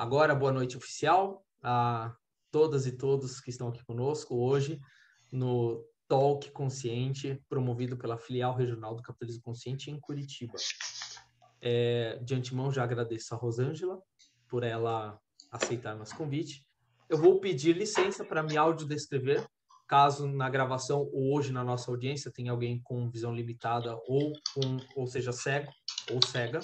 agora a boa noite oficial a todas e todos que estão aqui conosco hoje no Talk Consciente, promovido pela Filial Regional do Capitalismo Consciente em Curitiba. De antemão, já agradeço a Rosângela por ela aceitar nosso convite. Eu vou pedir licença para me audiodescrever, caso na gravação ou hoje na nossa audiência tenha alguém com visão limitada ou seja, cego ou cega.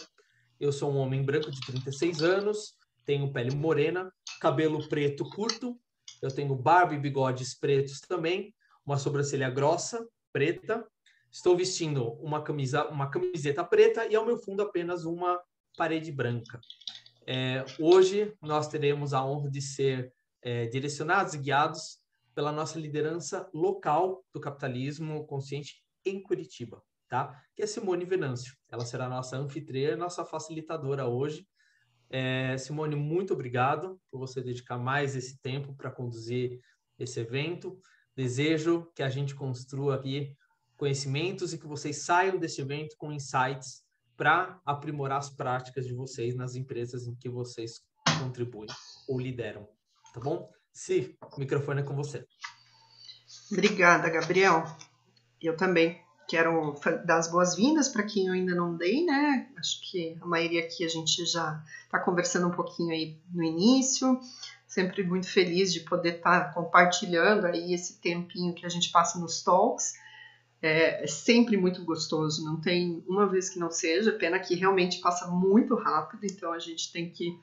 Eu sou um homem branco de 36 anos, tenho pele morena, cabelo preto curto, eu tenho barba e bigodes pretos também, uma sobrancelha grossa, preta. Estou vestindo uma camiseta preta e ao meu fundo apenas uma parede branca. Hoje nós teremos a honra de ser direcionados e guiados pela nossa liderança local do capitalismo consciente em Curitiba, tá? Que é Simone Venâncio. Ela será a nossa anfitriã, nossa facilitadora hoje. Simone, muito obrigado por você dedicar mais esse tempo para conduzir esse evento. Desejo que a gente construa aqui conhecimentos e que vocês saiam desse evento com insights para aprimorar as práticas de vocês nas empresas em que vocês contribuem ou lideram, tá bom? Si, o microfone é com você. Obrigada, Gabriel. Eu também quero dar as boas-vindas para quem eu ainda não dei, né? Acho que a maioria aqui a gente já está conversando um pouquinho aí no início. Sempre muito feliz de poder estar compartilhando aí esse tempinho que a gente passa nos talks. É sempre muito gostoso, não tem uma vez que não seja, pena que realmente passa muito rápido, então a gente tem que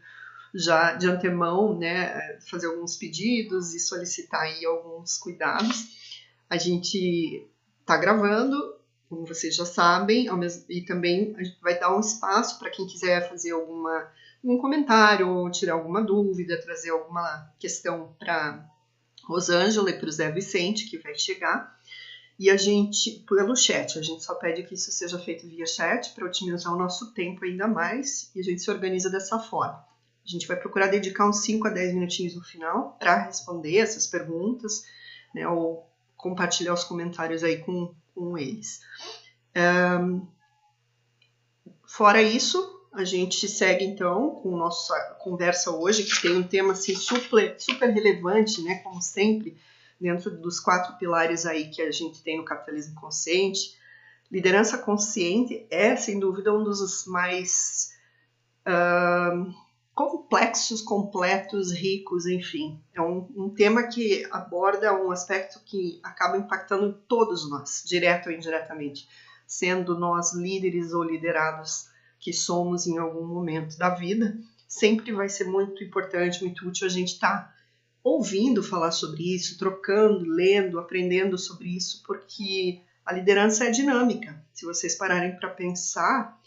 já de antemão, né, fazer alguns pedidos e solicitar aí alguns cuidados. A gente está gravando, como vocês já sabem, e também a gente vai dar um espaço para quem quiser fazer algum comentário, ou tirar alguma dúvida, trazer alguma questão para Rosângela e para o Zé Vicente, que vai chegar. E a gente, pelo chat, a gente só pede que isso seja feito via chat para otimizar o nosso tempo ainda mais, e a gente se organiza dessa forma. A gente vai procurar dedicar uns 5 a 10 minutinhos no final para responder essas perguntas, né, ou compartilhar os comentários aí com eles. Fora isso, a gente segue então com a nossa conversa hoje, que tem um tema assim, super relevante, né, como sempre, dentro dos 4 pilares aí que a gente tem no capitalismo consciente. Liderança consciente é, sem dúvida, um dos mais complexos, completos, ricos, enfim. É um tema que aborda um aspecto que acaba impactando todos nós, direto ou indiretamente, sendo nós líderes ou liderados que somos em algum momento da vida. Sempre vai ser muito importante, muito útil a gente estar ouvindo falar sobre isso, trocando, lendo, aprendendo sobre isso, porque a liderança é dinâmica. Se vocês pararem para pensar,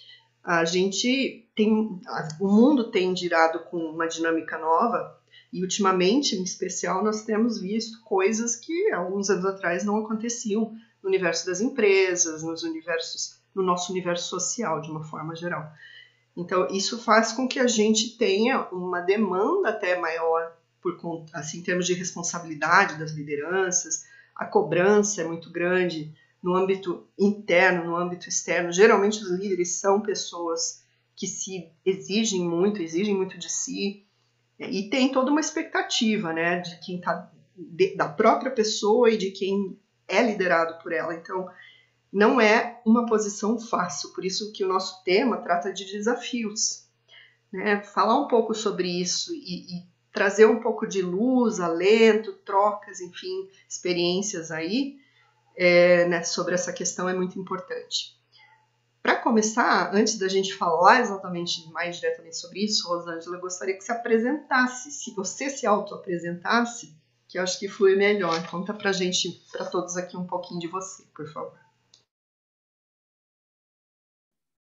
o mundo tem girado com uma dinâmica nova e ultimamente, em especial, nós temos visto coisas que alguns anos atrás não aconteciam no universo das empresas, no nosso universo social, de uma forma geral. Então, isso faz com que a gente tenha uma demanda até maior assim, em termos de responsabilidade das lideranças, a cobrança é muito grande no âmbito interno, no âmbito externo. Geralmente os líderes são pessoas que se exigem muito de si, e tem toda uma expectativa, né, de quem tá, da própria pessoa e de quem é liderado por ela. Então, não é uma posição fácil, por isso que o nosso tema trata de desafios, né? Falar um pouco sobre isso e trazer um pouco de luz, alento, trocas, enfim, experiências aí, né, sobre essa questão é muito importante. Para começar, antes da gente falar exatamente mais diretamente sobre isso, Rosângela, eu gostaria que se apresentasse, se você se auto-apresentasse, que eu acho que flui melhor. Conta pra gente, para todos aqui, um pouquinho de você, por favor.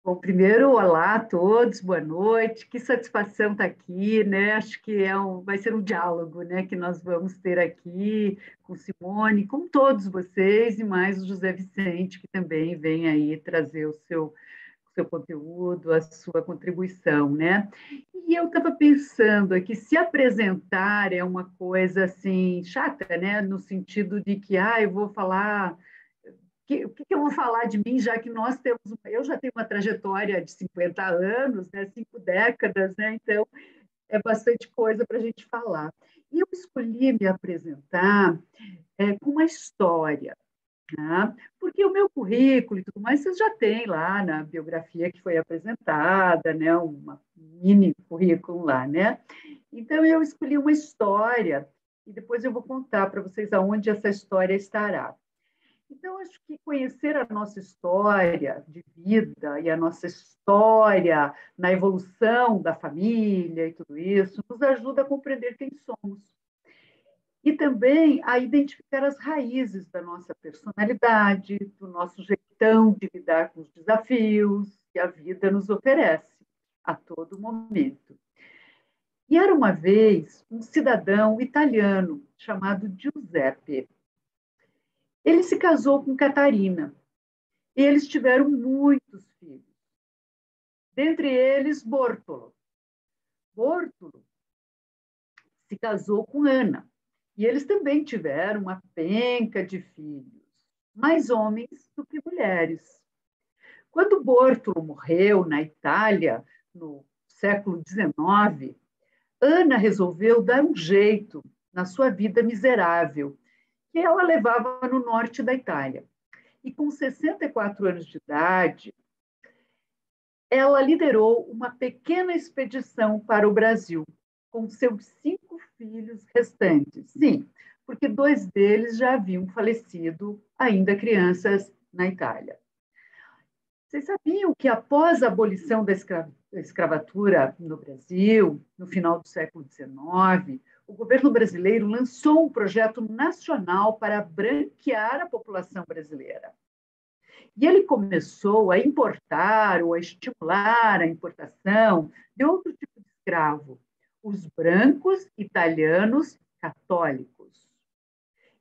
Bom, primeiro, olá a todos, boa noite, que satisfação estar aqui, né? Acho que vai ser um diálogo, né, que nós vamos ter aqui com Simone, com todos vocês, e mais o José Vicente, que também vem aí trazer o seu conteúdo, a sua contribuição, né? E eu estava pensando aqui, se apresentar é uma coisa, assim, chata, né, no sentido de que, eu vou falar... O que eu vou falar de mim, já que eu já tenho uma trajetória de 50 anos, né, 5 décadas, né, então é bastante coisa para a gente falar. E eu escolhi me apresentar com uma história, né? Porque o meu currículo e tudo mais, vocês já têm lá na biografia que foi apresentada, né? Uma mini currículo lá, né? Então, eu escolhi uma história e depois eu vou contar para vocês aonde essa história estará. Então, acho que conhecer a nossa história de vida e a nossa história na evolução da família e tudo isso nos ajuda a compreender quem somos. E também a identificar as raízes da nossa personalidade, do nosso jeitão de lidar com os desafios que a vida nos oferece a todo momento. E era uma vez um cidadão italiano chamado Giuseppe. Ele se casou com Catarina e eles tiveram muitos filhos. Dentre eles, Bortolo. Bortolo se casou com Ana e eles também tiveram uma penca de filhos, mais homens do que mulheres. Quando Bortolo morreu na Itália, no século XIX, Ana resolveu dar um jeito na sua vida miserável que ela levava no norte da Itália. E com 64 anos de idade, ela liderou uma pequena expedição para o Brasil, com seus 5 filhos restantes. Sim, porque 2 deles já haviam falecido, ainda crianças, na Itália. Vocês sabiam que após a abolição da escravatura no Brasil, no final do século XIX, o governo brasileiro lançou um projeto nacional para branquear a população brasileira. E ele começou a importar ou a estimular a importação de outro tipo de escravo, os brancos italianos católicos.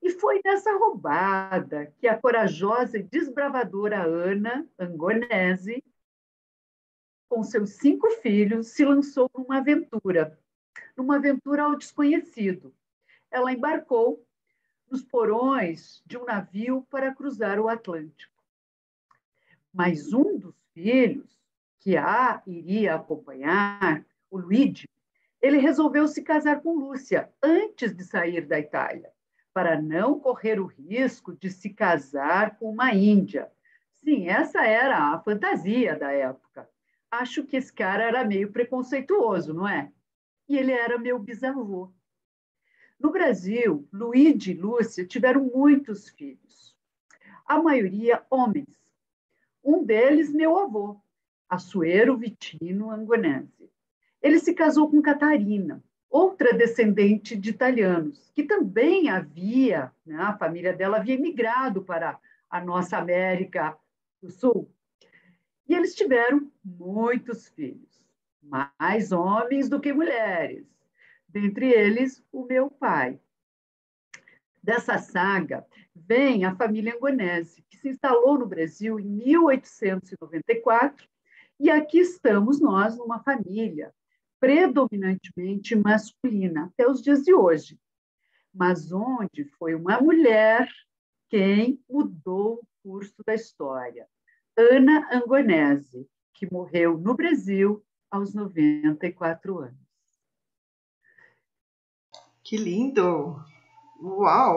E foi nessa roubada que a corajosa e desbravadora Ana Angonese, com seus 5 filhos, se lançou numa aventura ao desconhecido. Ela embarcou nos porões de um navio para cruzar o Atlântico. Mas um dos filhos, que a iria acompanhar, o Luigi, ele resolveu se casar com Lúcia antes de sair da Itália, para não correr o risco de se casar com uma índia. Sim, essa era a fantasia da época. Acho que esse cara era meio preconceituoso, não é? E ele era meu bisavô. No Brasil, Luigi e Lúcia tiveram muitos filhos, a maioria homens. Um deles, meu avô, Assuero Vitino Angonese. Ele se casou com Catarina, outra descendente de italianos, que também havia, né, a família dela havia migrado para a nossa América do Sul. E eles tiveram muitos filhos, mais homens do que mulheres, dentre eles o meu pai. Dessa saga vem a família Angonese, que se instalou no Brasil em 1894, e aqui estamos nós numa família predominantemente masculina, até os dias de hoje, mas onde foi uma mulher quem mudou o curso da história. Ana Angonese, que morreu no Brasil aos 94 anos. Que lindo! Uau!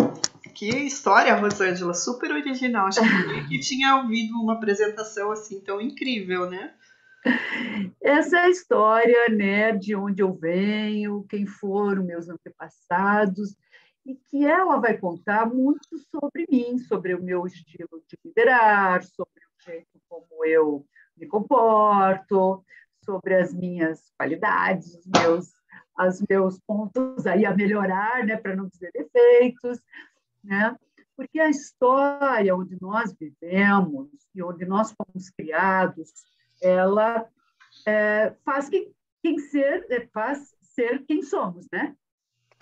Que história, Rosângela, super original. Acho que eu tinha ouvido uma apresentação assim tão incrível, né? Essa é a história, né, de onde eu venho, quem foram meus antepassados, e que ela vai contar muito sobre mim, sobre o meu estilo de liderar, sobre o jeito como eu me comporto, sobre as minhas qualidades, os meus pontos aí a melhorar, né, para não dizer defeitos, né? Porque a história onde nós vivemos e onde nós fomos criados, ela faz ser quem somos, né?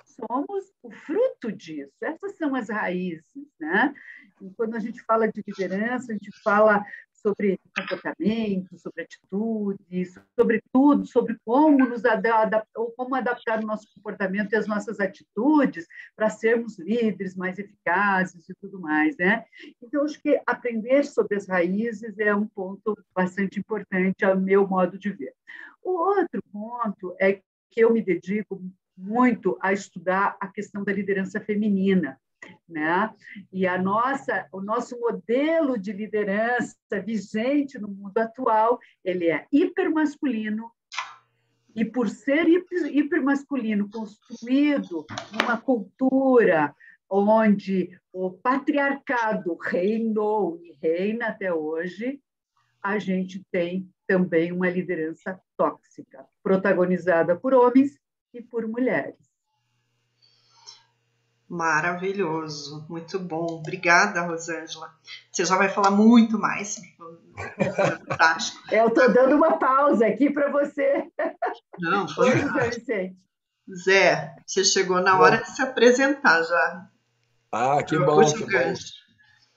Somos o fruto disso. Essas são as raízes, né? E quando a gente fala de liderança, a gente fala sobre comportamento, sobre atitudes, sobre tudo, sobre como como adaptar o nosso comportamento e as nossas atitudes para sermos líderes mais eficazes e tudo mais, né? Então, acho que aprender sobre as raízes é um ponto bastante importante ao meu modo de ver. O outro ponto é que eu me dedico muito a estudar a questão da liderança feminina, né? E o nosso modelo de liderança vigente no mundo atual, ele é hipermasculino, e por ser hipermasculino, construído numa cultura onde o patriarcado reinou e reina até hoje, a gente tem também uma liderança tóxica, protagonizada por homens e por mulheres. Maravilhoso, muito bom. Obrigada, Rosângela. Você já vai falar muito mais. Fantástico. Eu estou dando uma pausa aqui para você. Não, Oi, José Vicente. Zé, você chegou na hora de se apresentar já. Ah, que bom, que bom.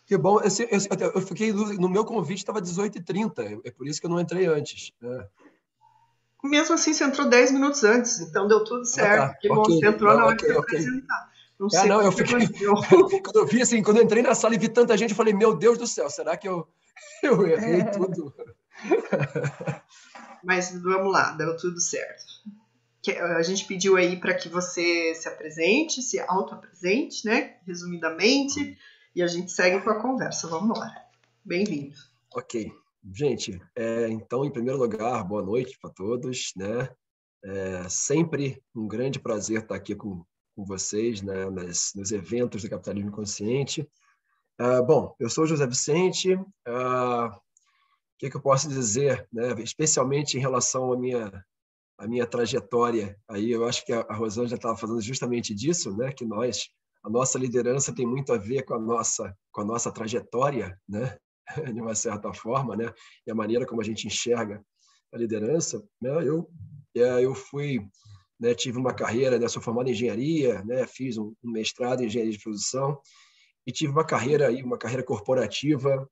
Que bom. Eu fiquei no meu convite, estava 18h30, é por isso que eu não entrei antes. Mesmo assim, você entrou 10 minutos antes, então deu tudo certo. Tá. Que bom, você entrou na hora de se apresentar. Não sei eu fiquei... Quando eu vi assim, quando eu entrei na sala e vi tanta gente, eu falei, meu Deus do céu, será que eu errei tudo? Mas vamos lá, deu tudo certo. A gente pediu aí para que você se apresente, se auto-apresente, né? Resumidamente, e a gente segue com a conversa. Vamos lá. Bem-vindo. Ok. Gente, então, em primeiro lugar, boa noite para todos, né? Sempre um grande prazer estar aqui com vocês, né? Nos eventos do Capitalismo Consciente. Bom, eu sou o José Vicente. O que eu posso dizer, né? Especialmente em relação à minha trajetória? Aí eu acho que a Rosângela estava falando justamente disso, né? Que a nossa liderança tem muito a ver com a nossa trajetória, né? De uma certa forma, né? E a maneira como a gente enxerga a liderança, né? Eu fui, né? Tive uma carreira, né? Sou formado em engenharia, né? Fiz um mestrado em engenharia de produção e tive uma carreira corporativa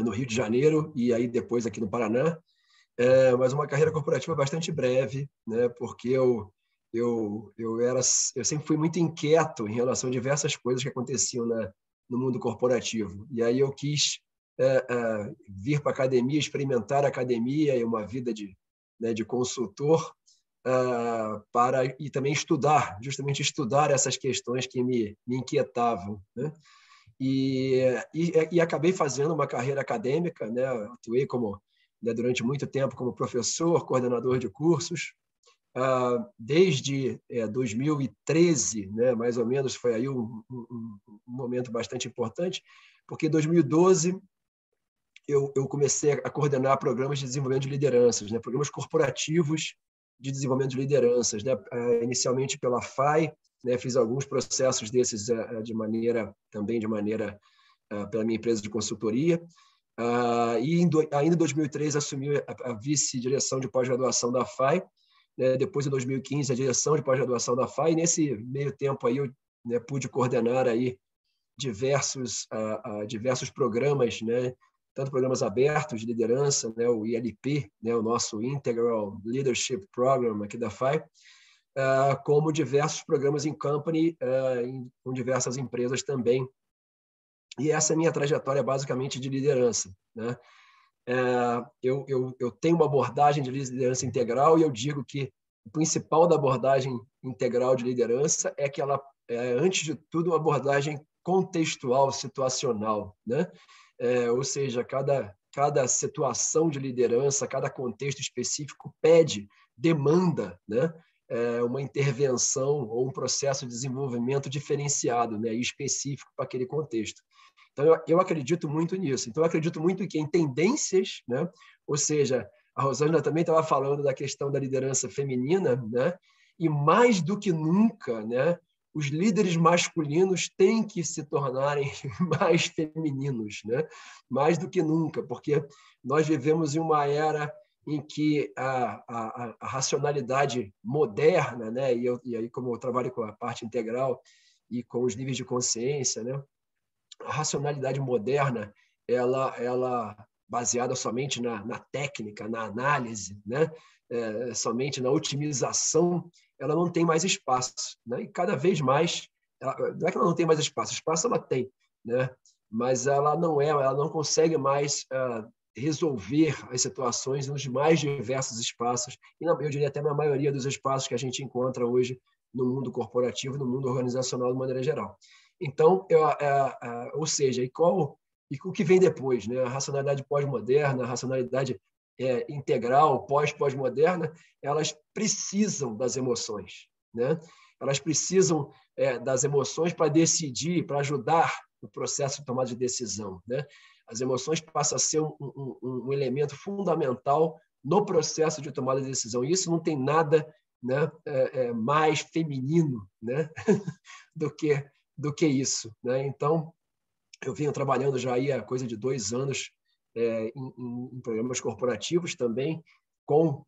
no Rio de Janeiro e aí depois aqui no Paraná, mas uma carreira corporativa bastante breve, né? Porque eu sempre fui muito inquieto em relação a diversas coisas que aconteciam no mundo corporativo. E aí eu quis vir para a academia, experimentar a academia e uma vida de consultor e também justamente estudar essas questões que me inquietavam, né? E acabei fazendo uma carreira acadêmica, né? Atuei durante muito tempo como professor, coordenador de cursos, desde 2013, né, mais ou menos, foi aí um momento bastante importante, porque em 2012 eu comecei a coordenar programas de desenvolvimento de lideranças, né, programas corporativos de desenvolvimento de lideranças, né, inicialmente pela FAI, né, fiz alguns processos desses pela minha empresa de consultoria, e ainda em 2003 assumi a vice-direção de pós-graduação da FAI, depois, em 2015, a direção de pós-graduação da FAI. E nesse meio tempo aí, eu pude coordenar aí diversos programas, né? Tanto programas abertos de liderança, né? O ILP, né? O nosso Integral Leadership Program aqui da FAI, como diversos programas em company, com diversas empresas também. E essa é a minha trajetória, basicamente, de liderança, né? Eu tenho uma abordagem de liderança integral e eu digo que o principal da abordagem integral de liderança é que ela é, antes de tudo, uma abordagem contextual, situacional, né? Ou seja, cada situação de liderança, cada contexto específico demanda, né? Uma intervenção ou um processo de desenvolvimento diferenciado, né? E específico para aquele contexto. Então, eu acredito muito nisso. Então, eu acredito muito que em tendências, né? Ou seja, a Rosângela também estava falando da questão da liderança feminina, né? E mais do que nunca, né? Os líderes masculinos têm que se tornarem mais femininos, né? Mais do que nunca, porque nós vivemos em uma era em que a racionalidade moderna, né? E aí, como eu trabalho com a parte integral e com os níveis de consciência, né? A racionalidade moderna, ela baseada somente na técnica, na análise, né? Somente na otimização, ela não tem mais espaço, né? E cada vez mais, não é que ela não tem mais espaço ela tem, né? Mas ela não consegue mais resolver as situações nos mais diversos espaços, e eu diria até na maioria dos espaços que a gente encontra hoje no mundo corporativo, no mundo organizacional de maneira geral. Então, ou seja, e o que vem depois, né? A racionalidade pós-moderna, a racionalidade integral, pós-moderna, elas precisam das emoções, né? Elas precisam das emoções para decidir, para ajudar no processo de tomada de decisão, né? As emoções passam a ser um elemento fundamental no processo de tomada de decisão. E isso não tem nada, né, mais feminino, né, do que isso, né? Então, eu venho trabalhando já aí há coisa de 2 anos em programas corporativos também, com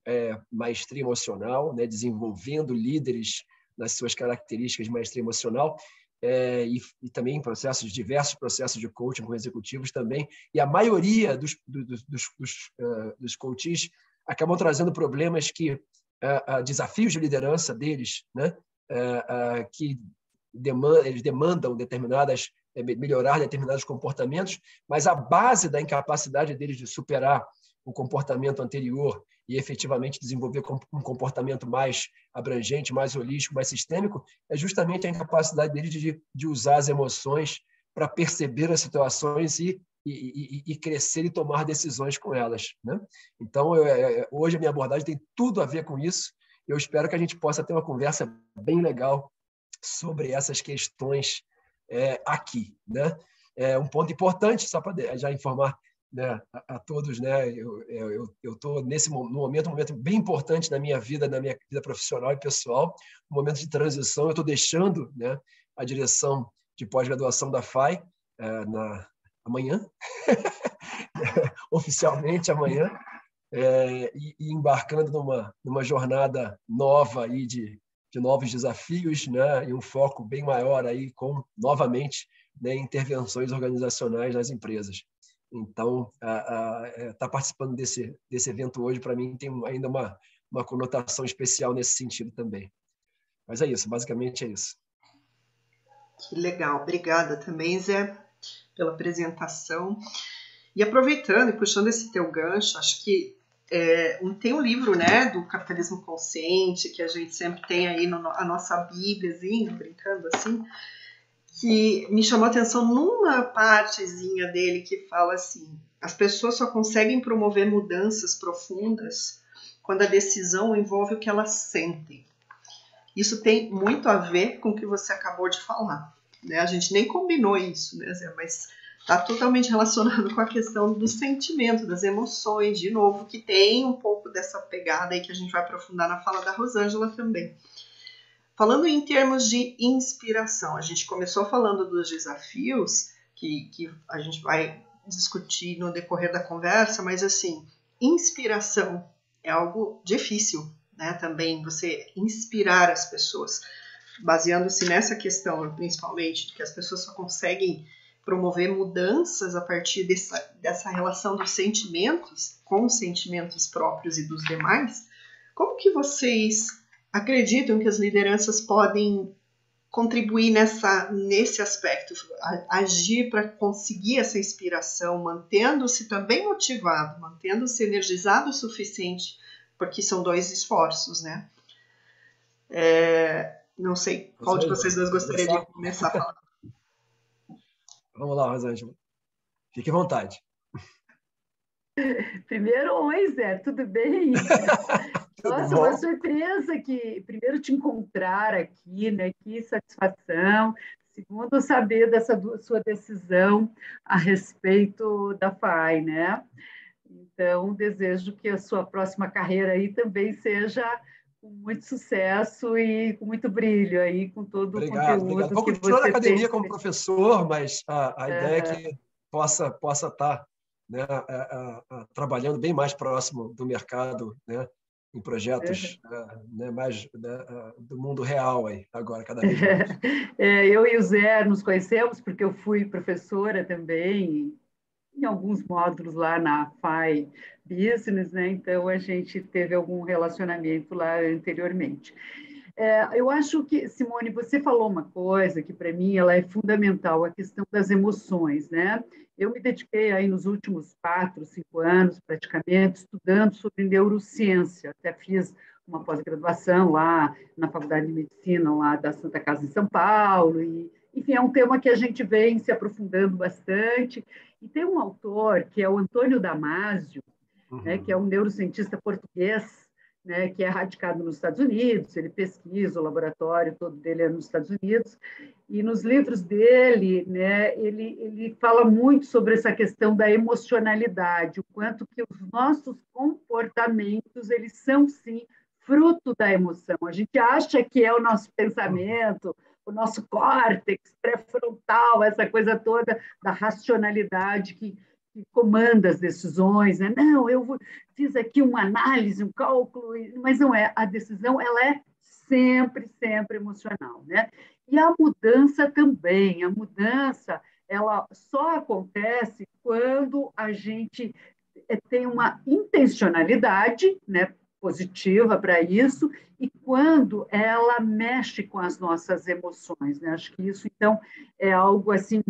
maestria emocional, né, desenvolvendo líderes nas suas características de maestria emocional, e também diversos processos de coaching com executivos também. E a maioria dos coaches acabam trazendo problemas desafios de liderança deles, né, que eles demandam melhorar determinados comportamentos, mas a base da incapacidade deles de superar o comportamento anterior e efetivamente desenvolver um comportamento mais abrangente, mais holístico, mais sistêmico, é justamente a incapacidade deles de usar as emoções para perceber as situações e crescer e tomar decisões com elas, né? Então, hoje a minha abordagem tem tudo a ver com isso. Eu espero que a gente possa ter uma conversa bem legal sobre essas questões aqui, né? Um ponto importante, só para já informar, né, a todos, né? Eu estou num momento bem importante na minha vida profissional e pessoal, um momento de transição. Eu estou deixando, né, a direção de pós-graduação da FAI amanhã, oficialmente amanhã, e embarcando numa jornada nova aí de novos desafios, né, e um foco bem maior aí novamente, né, intervenções organizacionais nas empresas. Então, estar participando desse evento hoje, para mim, tem ainda uma conotação especial nesse sentido também. Mas é isso, basicamente é isso. Que legal, obrigada também, Zé, pela apresentação. E aproveitando e puxando esse teu gancho, acho que tem um livro, né, do Capitalismo Consciente, que a gente sempre tem aí a nossa bíbliazinha, brincando assim, que me chamou a atenção numa partezinha dele que fala assim: as pessoas só conseguem promover mudanças profundas quando a decisão envolve o que elas sentem. Isso tem muito a ver com o que você acabou de falar, né? A gente nem combinou isso, né, Zé? Mas está totalmente relacionado com a questão do sentimento, das emoções, de novo, que tem um pouco dessa pegada aí que a gente vai aprofundar na fala da Rosângela também. Falando em termos de inspiração, a gente começou falando dos desafios que a gente vai discutir no decorrer da conversa, mas assim, inspiração é algo difícil, né? Também você inspirar as pessoas, baseando-se nessa questão, principalmente, de que as pessoas só conseguem promover mudanças a partir dessa relação dos sentimentos com os sentimentos próprios e dos demais. Como que vocês acreditam que as lideranças podem contribuir nesse aspecto, agir para conseguir essa inspiração, mantendo-se também motivado, mantendo-se energizado o suficiente, porque são 2 esforços, né? Não sei qual de vocês dois gostaria de começar a falar. Vamos lá, Rosângela. Fique à vontade. Primeiro, oi, Zé, tudo bem? Nossa, uma surpresa primeiro te encontrar aqui, né? Que satisfação. Segundo, saber dessa sua decisão a respeito da FAI, né? Então, desejo que a sua próxima carreira aí também seja com muito sucesso e com muito brilho aí, com todo o conteúdo. Obrigado. Vou continuar na academia como professor, mas a ideia é que possa estar, né, trabalhando bem mais próximo do mercado, né, em projetos né, mais do mundo real aí, agora, cada vez mais. Eu e o Zé nos conhecemos porque eu fui professora também em alguns módulos lá na FAI Business, né? Então a gente teve algum relacionamento lá anteriormente. Eu acho que, Simone, você falou uma coisa que, para mim, ela é fundamental, a questão das emoções, né? Eu me dediquei aí nos últimos 4, 5 anos, praticamente, estudando sobre neurociência. Até fiz uma pós-graduação lá na Faculdade de Medicina, lá da Santa Casa em São Paulo. E, enfim, é um tema que a gente vem se aprofundando bastante. E tem um autor, que é o Antônio Damasio, né, que é um neurocientista português, né, que é radicado nos Estados Unidos, ele pesquisa, o laboratório todo dele é nos Estados Unidos, e nos livros dele, né, ele fala muito sobre essa questão da emocionalidade, o quanto que os nossos comportamentos, eles são, sim, fruto da emoção. A gente acha que é o nosso pensamento, o nosso córtex pré-frontal, essa coisa toda da racionalidade que comanda as decisões, né? Não, fiz aqui uma análise, um cálculo, mas não é. A decisão, ela é sempre, sempre emocional, né? E a mudança também. A mudança, ela só acontece quando a gente tem uma intencionalidade, né, positiva para isso, e quando ela mexe com as nossas emoções, né? Acho que isso, então, é algo assim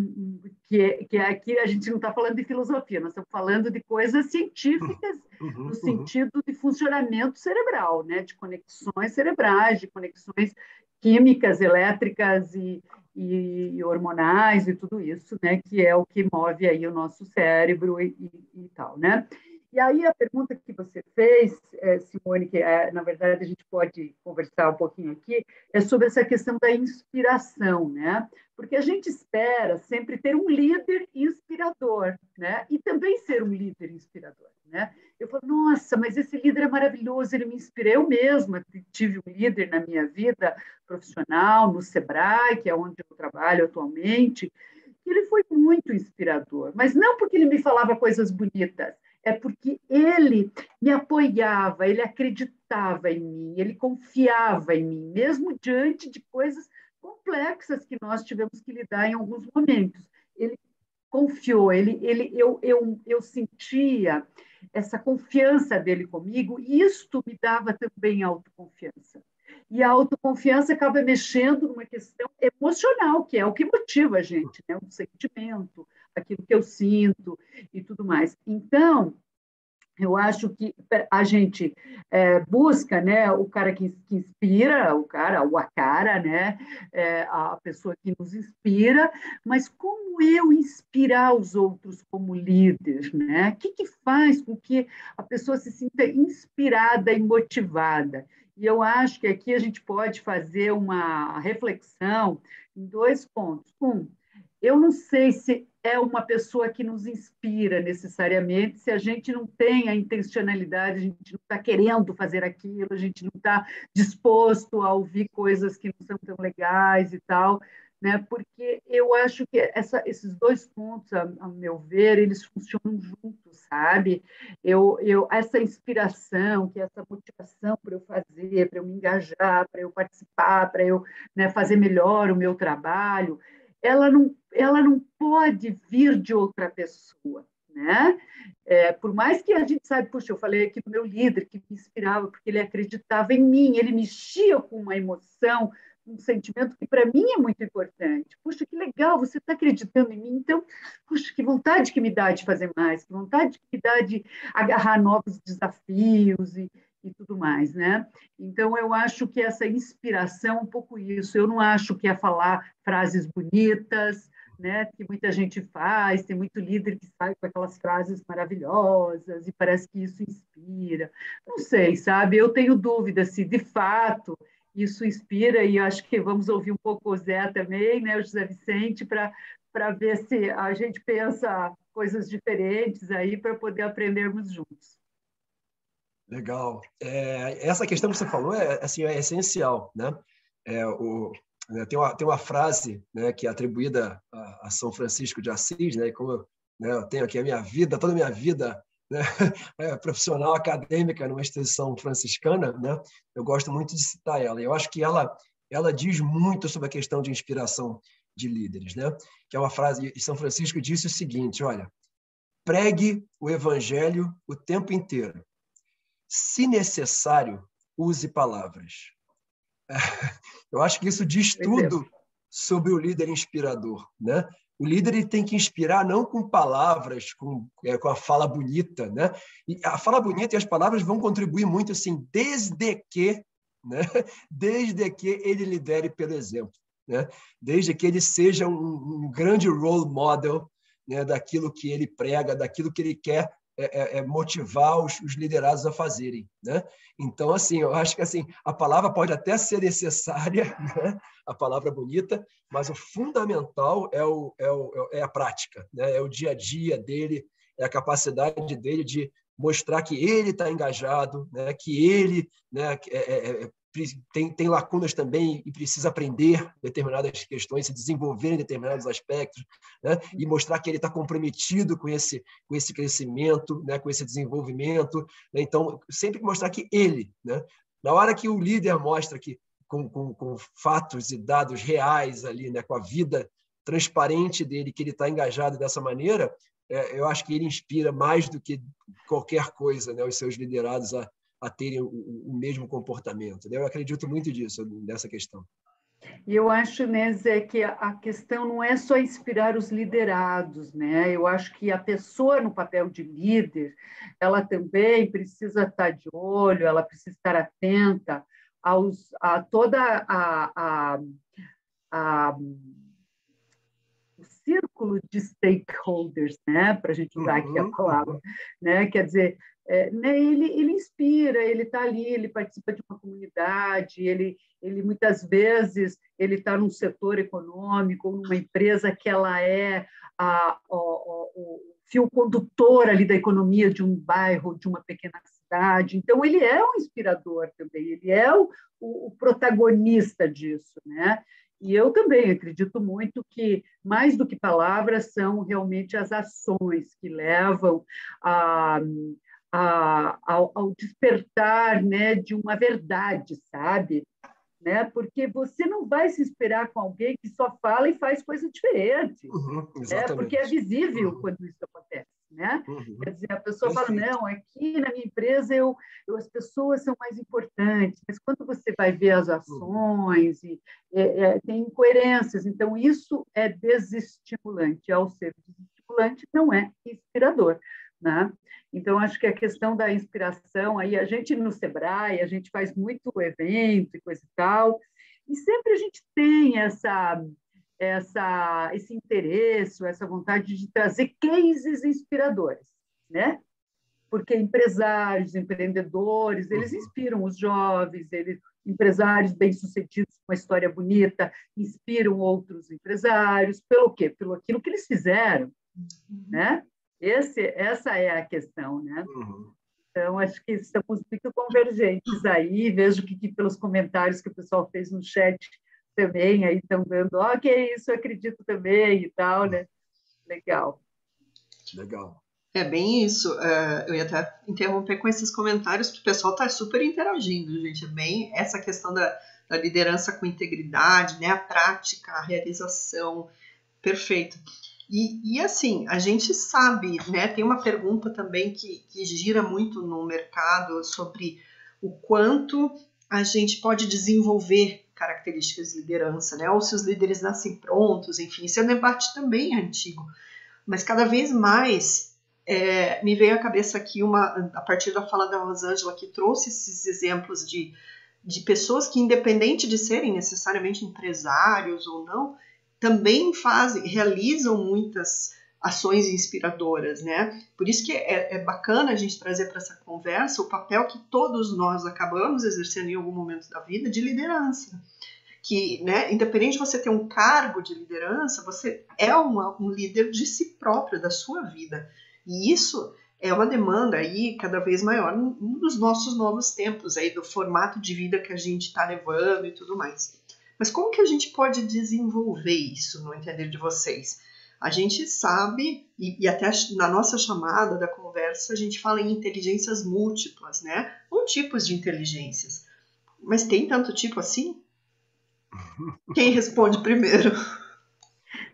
que aqui a gente não está falando de filosofia, nós estamos falando de coisas científicas no sentido de funcionamento cerebral, né? De conexões cerebrais, de conexões químicas, elétricas e hormonais e tudo isso, né? Que é o que move aí o nosso cérebro e tal, né? E aí a pergunta que você fez, Simone, que na verdade a gente pode conversar um pouquinho aqui, é sobre essa questão da inspiração, né? Porque a gente espera sempre ter um líder inspirador, né? E também ser um líder inspirador, né? Eu falo, nossa, mas esse líder é maravilhoso, ele me inspira. Eu mesma tive um líder na minha vida profissional, no Sebrae, que é onde eu trabalho atualmente, e ele foi muito inspirador, mas não porque ele me falava coisas bonitas, é porque ele me apoiava, ele acreditava em mim, ele confiava em mim, mesmo diante de coisas complexas que nós tivemos que lidar em alguns momentos. Ele confiou, eu sentia essa confiança dele comigo, e isto me dava também autoconfiança. E a autoconfiança acaba mexendo numa questão emocional, que é o que motiva a gente, né? Um sentimento, aquilo que eu sinto e tudo mais. Então, eu acho que a gente busca, né, o cara que inspira, o cara, ou a cara, né, a pessoa que nos inspira, mas como eu inspirar os outros como líder, né? O que faz com que a pessoa se sinta inspirada e motivada? E eu acho que aqui a gente pode fazer uma reflexão em 2 pontos. Eu não sei se é uma pessoa que nos inspira necessariamente, se a gente não tem a intencionalidade, a gente não está querendo fazer aquilo, a gente não está disposto a ouvir coisas que não são tão legais e tal, né? Porque eu acho que esses 2 pontos, a meu ver, eles funcionam juntos, sabe? Essa inspiração, que é essa motivação para eu fazer, para eu me engajar, para eu participar, para eu, né, fazer melhor o meu trabalho, ela não pode vir de outra pessoa, né? Por mais que a gente saiba, puxa, eu falei aqui do meu líder, que me inspirava, porque ele acreditava em mim, ele mexia com uma emoção, um sentimento que para mim é muito importante. Puxa, que legal, você está acreditando em mim, então, puxa, que vontade que me dá de fazer mais, que vontade que me dá de agarrar novos desafios e tudo mais, né? Então, eu acho que essa inspiração é um pouco isso. Eu não acho que é falar frases bonitas, né, que muita gente faz, tem muito líder que sai com aquelas frases maravilhosas e parece que isso inspira. Não sei, sabe? Eu tenho dúvida se, de fato, isso inspira, e acho que vamos ouvir um pouco o Zé também, né, o José Vicente, para ver se a gente pensa coisas diferentes aí para poder aprendermos juntos. Legal. Essa questão que você falou assim, é essencial, né? Tem uma frase, né, que é atribuída a São Francisco de Assis, né? Como eu tenho aqui a minha vida, toda a minha vida, né, profissional, acadêmica numa instituição franciscana, né? Eu gosto muito de citar ela. Eu acho que ela diz muito sobre a questão de inspiração de líderes, né? Que é uma frase, e São Francisco disse o seguinte: olha, pregue o evangelho o tempo inteiro. Se necessário, use palavras. Eu acho que isso diz tudo sobre o líder inspirador, né? O líder ele tem que inspirar não com palavras, com a fala bonita, né? E a fala bonita e as palavras vão contribuir muito, assim, desde que ele lidere pelo exemplo, né? Desde que ele seja um grande role model, né? Daquilo que ele prega, daquilo que ele quer motivar os liderados a fazerem, né? Então, assim, eu acho que assim a palavra pode até ser necessária, né? A palavra bonita, mas o fundamental é a prática, né? É o dia a dia dele, é a capacidade dele de mostrar que ele está engajado, né? Que ele, né? Tem lacunas também e precisa aprender determinadas questões, se desenvolver em determinados aspectos, né? E mostrar que ele está comprometido com esse crescimento, né? Com esse desenvolvimento, né? Então, sempre mostrar que ele, né? Na hora que o líder mostra que com fatos e dados reais ali, né? Com a vida transparente dele, que ele está engajado dessa maneira, eu acho que ele inspira mais do que qualquer coisa, né? Os seus liderados a terem o mesmo comportamento. Eu acredito muito nessa questão. E eu acho, né, Zé, que a questão não é só inspirar os liderados, né? Eu acho que a pessoa no papel de líder, ela também precisa estar de olho, ela precisa estar atenta a toda o círculo de stakeholders, né? Para a gente usar aqui a palavra, né? Quer dizer, né? Ele inspira, ele está ali, ele participa de uma comunidade, ele muitas vezes ele está num setor econômico, numa empresa que ela é o fio condutor ali da economia de um bairro, de uma pequena cidade. Então, ele é um inspirador também, ele é o protagonista disso, né? E eu também acredito muito que, mais do que palavras, são realmente as ações que levam ao despertar, né, de uma verdade, sabe? Né? Porque você não vai se inspirar com alguém que só fala e faz coisa diferente. Porque é visível quando isso acontece. Né? Quer dizer, a pessoa fala, não, aqui na minha empresa as pessoas são mais importantes, mas quando você vai ver as ações, tem incoerências, então isso é desestimulante. Ao ser desestimulante, não é inspirador. Né? Então, acho que a questão da inspiração, aí a gente no Sebrae, a gente faz muito evento e coisa e tal, e sempre a gente tem esse interesse, essa vontade de trazer cases inspiradores, né? Porque empresários, empreendedores, eles inspiram os jovens, empresários bem-sucedidos com uma história bonita, inspiram outros empresários, pelo quê? Pelo aquilo que eles fizeram, né? Essa é a questão, né? Então, acho que estamos muito convergentes aí, vejo que pelos comentários que o pessoal fez no chat também, aí estão dando, que é isso, eu acredito também e tal, né? Legal. É bem isso. Eu ia até interromper com esses comentários, porque o pessoal está super interagindo, gente. É bem essa questão da liderança com integridade, né? A prática, a realização. Perfeito. E assim, a gente sabe, né? Tem uma pergunta também que gira muito no mercado sobre o quanto a gente pode desenvolver características de liderança, né? Ou se os líderes nascem prontos, enfim, esse é um debate também antigo. Mas cada vez mais me veio à cabeça aqui a partir da fala da Rosângela, que trouxe esses exemplos de pessoas que, independente de serem necessariamente empresários ou não, também realizam muitas ações inspiradoras, né? Por isso que é bacana a gente trazer para essa conversa o papel que todos nós acabamos exercendo em algum momento da vida de liderança. Que, né, independente de você ter um cargo de liderança, você é um líder de si próprio, da sua vida. E isso é uma demanda aí cada vez maior nos nossos novos tempos, aí, do formato de vida que a gente está levando e tudo mais. Mas como que a gente pode desenvolver isso, no entender de vocês? A gente sabe, e até na nossa chamada da conversa, a gente fala em inteligências múltiplas, né? Ou tipos de inteligências. Mas tem tanto tipo assim? Quem responde primeiro?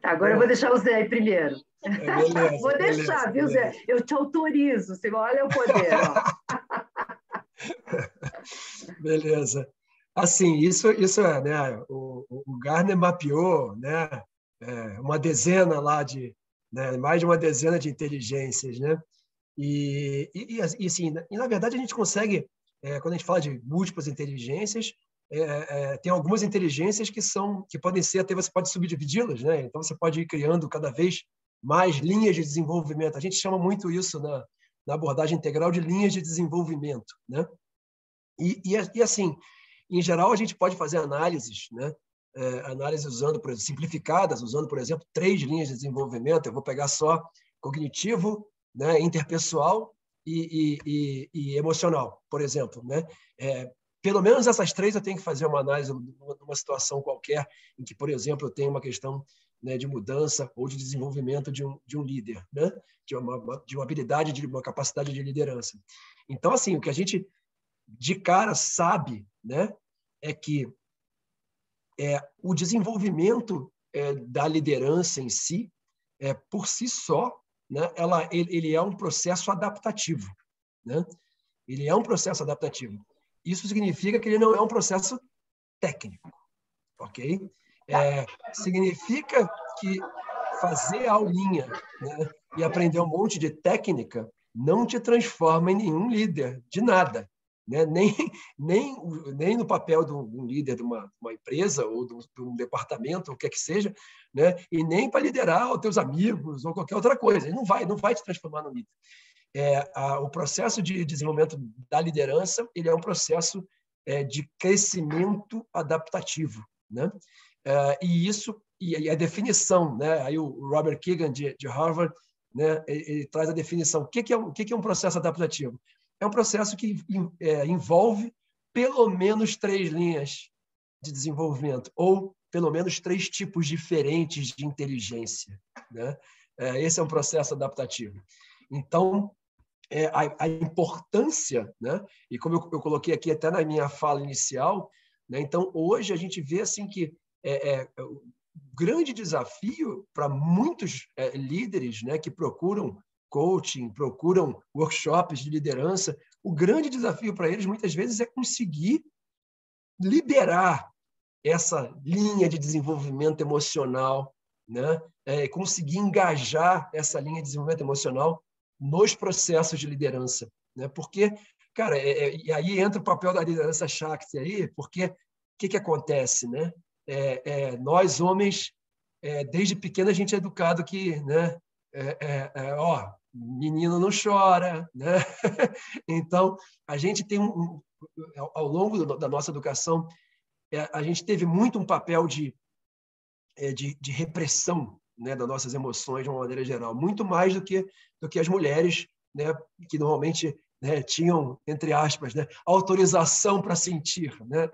Agora eu vou deixar o Zé aí primeiro. Beleza, vou deixar, viu, Zé? Eu te autorizo, você olha o poder. Ó. Beleza. Assim, isso é, né? O Gartner mapeou, né? Uma dezena lá né? Mais de uma dezena de inteligências, né? Assim, e na verdade a gente consegue, quando a gente fala de múltiplas inteligências, tem algumas inteligências que podem ser, até você pode subdividi-las, né? Então você pode ir criando cada vez mais linhas de desenvolvimento. A gente chama muito isso na abordagem integral de linhas de desenvolvimento, né? E assim, em geral a gente pode fazer análises, né? Análises usando, por exemplo, simplificadas, usando, por exemplo, 3 linhas de desenvolvimento. Eu vou pegar só cognitivo, né, interpessoal e emocional, por exemplo, né? Pelo menos essas 3 eu tenho que fazer uma análise numa situação qualquer em que, por exemplo, eu tenho uma questão, né, de mudança ou de desenvolvimento de um líder, né? De uma habilidade, de uma capacidade de liderança. Então, assim, o que a gente de cara sabe, né, é que o desenvolvimento da liderança em si, por si só, né, ele é um processo adaptativo, né? Ele é um processo adaptativo. Isso significa que ele não é um processo técnico, ok? Significa que fazer aulinha, né, e aprender um monte de técnica não te transforma em nenhum líder de nada, né? Nem no papel de um líder de uma empresa ou de um departamento, ou o que é que seja, né? E nem para liderar os teus amigos ou qualquer outra coisa. Ele não vai te transformar no líder. O processo de desenvolvimento da liderança, ele é um processo de crescimento adaptativo, né? E a definição, né? Aí o Robert Kagan de Harvard, né? Ele traz a definição. O que é um processo adaptativo? É um processo que envolve pelo menos 3 linhas de desenvolvimento, ou pelo menos 3 tipos diferentes de inteligência, né? Esse é um processo adaptativo. Então, a importância, né? E como eu coloquei aqui até na minha fala inicial, né? Então, hoje a gente vê assim que o grande desafio para muitos líderes, né, que procuram coaching, procuram workshops de liderança, o grande desafio para eles, muitas vezes, é conseguir liberar essa linha de desenvolvimento emocional, né? Conseguir engajar essa linha de desenvolvimento emocional nos processos de liderança, né? Porque, cara, e aí entra o papel da liderança Shakti aí, porque o que acontece, né? Nós, homens, desde pequeno a gente é educado que, né? Menino não chora, né? Então, a gente tem ao longo da nossa educação, a gente teve muito um papel de repressão, né, das nossas emoções de uma maneira geral, muito mais do que as mulheres, né, que normalmente, né, tinham, entre aspas, né, autorização para sentir, né,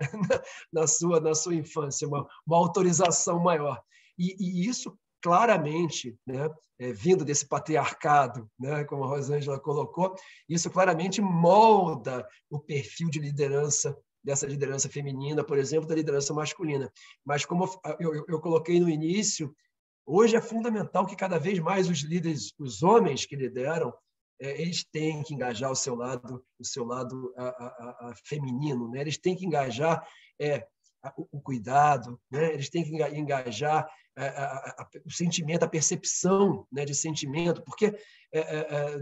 na sua infância, uma autorização maior. E isso claramente, né, vindo desse patriarcado, né, como a Rosângela colocou, isso claramente molda o perfil de liderança, dessa liderança feminina, por exemplo, da liderança masculina. Mas, como eu coloquei no início, hoje é fundamental que cada vez mais os líderes, os homens que lideram, eles têm que engajar o seu lado feminino, né? Eles têm que engajar o cuidado, né? Eles têm que engajar o sentimento, a percepção, né, de sentimento, porque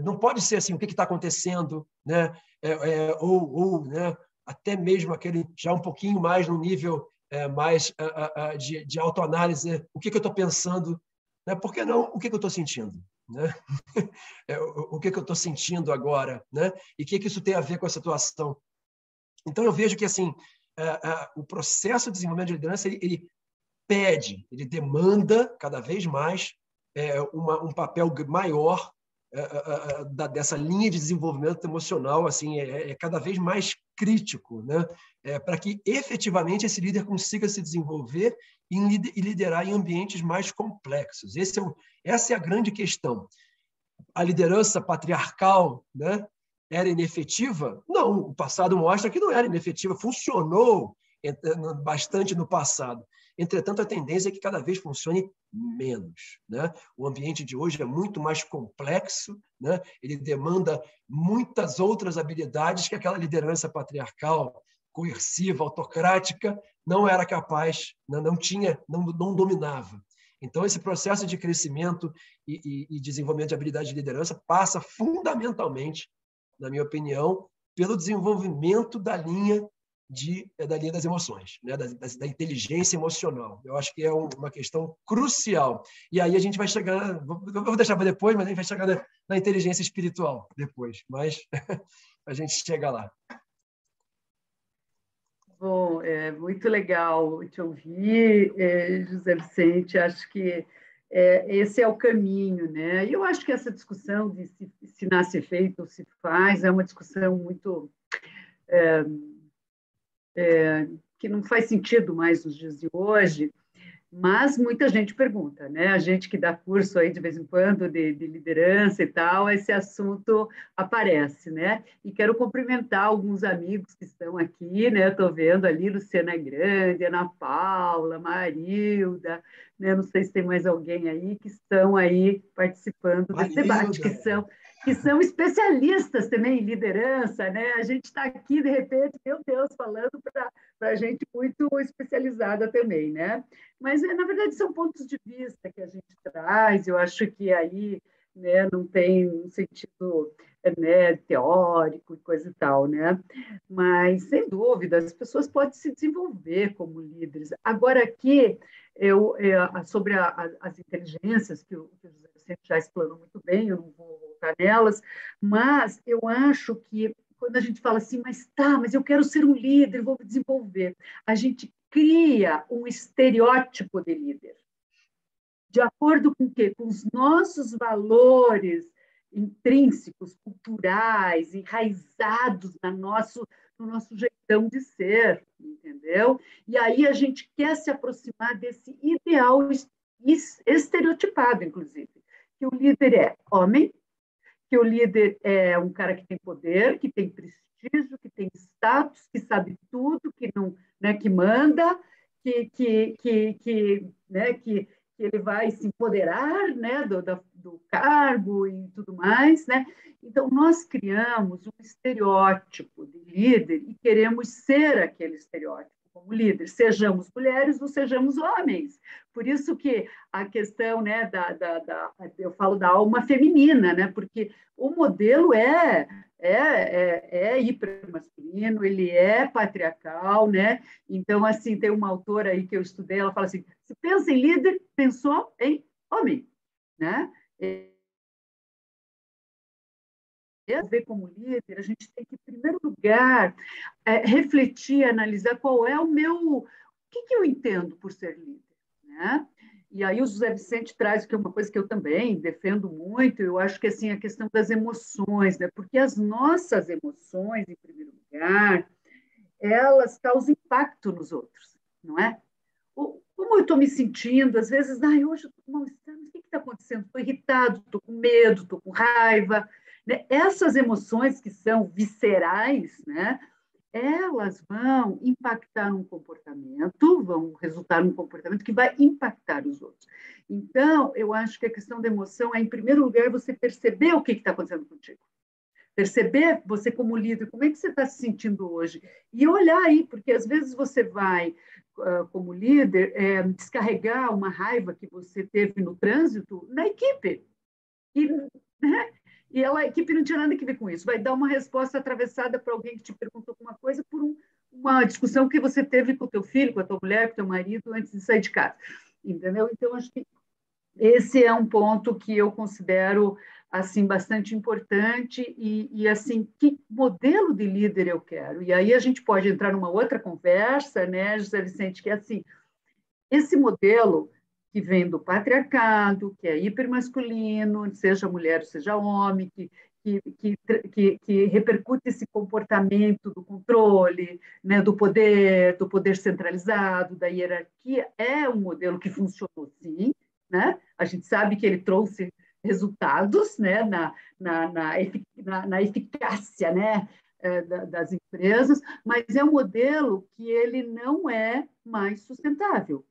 não pode ser assim, o que está acontecendo, né? Né, até mesmo aquele já um pouquinho mais no nível mais de autoanálise, né? O que eu estou pensando, né? Por que não? O que eu estou sentindo, né? O que eu estou sentindo agora, né? E o que isso tem a ver com a situação? Então eu vejo que assim o processo de desenvolvimento de liderança ele demanda cada vez mais um papel maior dessa linha de desenvolvimento emocional, assim, cada vez mais crítico, né? Para que efetivamente esse líder consiga se desenvolver e liderar em ambientes mais complexos. Essa é a grande questão. A liderança patriarcal, né, era inefetiva? Não, o passado mostra que não era inefetiva, funcionou bastante no passado. Entretanto, a tendência é que cada vez funcione menos, né? O ambiente de hoje é muito mais complexo, né? Ele demanda muitas outras habilidades que aquela liderança patriarcal coerciva, autocrática, não era capaz, não dominava. Então, esse processo de crescimento e desenvolvimento de habilidade de liderança passa fundamentalmente, na minha opinião, pelo desenvolvimento da linha das emoções, né? da inteligência emocional. Eu acho que é uma questão crucial. E aí a gente vai chegar, eu vou deixar para depois, mas a gente vai chegar na inteligência espiritual depois, mas a gente chega lá. Bom, é muito legal te ouvir, José Vicente. Acho que esse é o caminho, né? E eu acho que essa discussão de se nasce feito ou se faz é uma discussão muito que não faz sentido mais nos dias de hoje, mas muita gente pergunta, né? A gente que dá curso aí de vez em quando de liderança e tal, esse assunto aparece, né? E quero cumprimentar alguns amigos que estão aqui, né? Estou vendo ali Luciana Grande, Ana Paula, Marilda, né? Não sei se tem mais alguém aí que estão aí participando desse debate, que são especialistas também em liderança, né? A gente está aqui, de repente, meu Deus, falando para gente muito especializada também, né? Mas, na verdade, são pontos de vista que a gente traz, eu acho que aí, né, não tem um sentido, né, teórico e coisa e tal, né? Mas, sem dúvida, as pessoas podem se desenvolver como líderes. Agora, aqui, sobre as inteligências, que o José Vicente já explanou muito bem, eu não vou voltar nelas, mas eu acho que quando a gente fala assim, mas eu quero ser um líder, vou me desenvolver, a gente cria um estereótipo de líder. De acordo com o quê? Com os nossos valores intrínsecos, culturais, enraizados no nosso jeitão de ser, entendeu? E aí a gente quer se aproximar desse ideal estereotipado, inclusive, que o líder é homem, que o líder é um cara que tem poder, que tem prestígio, que tem status, que sabe tudo, que não, né, que manda, né, que ele vai se empoderar, né, do cargo e tudo mais, né? Então nós criamos um estereótipo de líder e queremos ser aquele estereótipo como líder, sejamos mulheres ou sejamos homens. Por isso que a questão, né, eu falo da alma feminina, né, porque o modelo é hipermasculino, ele é patriarcal, né? Então, assim, tem uma autora aí que eu estudei, ela fala assim, se pensa em líder, pensou em homem, né? Ver como líder, a gente tem que, em primeiro lugar, refletir, analisar qual é o que eu entendo por ser líder, né? E aí o José Vicente traz que é uma coisa que eu também defendo muito, eu acho que assim a questão das emoções, né? Porque as nossas emoções, em primeiro lugar, elas causam impacto nos outros, não é? Como eu estou me sentindo, às vezes, hoje eu estou com mal-estar, o que está acontecendo? Estou irritado, estou com medo, estou com raiva. Né? Essas emoções que são viscerais, né? Elas vão impactar num comportamento, vão resultar num comportamento que vai impactar os outros. Então, eu acho que a questão da emoção é, em primeiro lugar, você perceber o que está acontecendo contigo. Perceber você como líder, como é que você está se sentindo hoje. E olhar aí, porque às vezes você vai, como líder, descarregar uma raiva que você teve no trânsito na equipe. E, né? E a equipe não tinha nada a ver com isso. Vai dar uma resposta atravessada para alguém que te perguntou alguma coisa por uma discussão que você teve com o teu filho, com a tua mulher, com o teu marido, antes de sair de casa. Entendeu? Então, acho que esse é um ponto que eu considero assim bastante importante e assim que modelo de líder eu quero. E aí a gente pode entrar numa outra conversa, né, José Vicente, que é assim, esse modelo que vem do patriarcado, que é hipermasculino, seja mulher, seja homem, que repercute esse comportamento do controle, né, do poder centralizado, da hierarquia, é um modelo que funcionou sim, né? A gente sabe que ele trouxe resultados, né, na eficácia, né, das empresas, mas é um modelo que ele não é mais sustentável.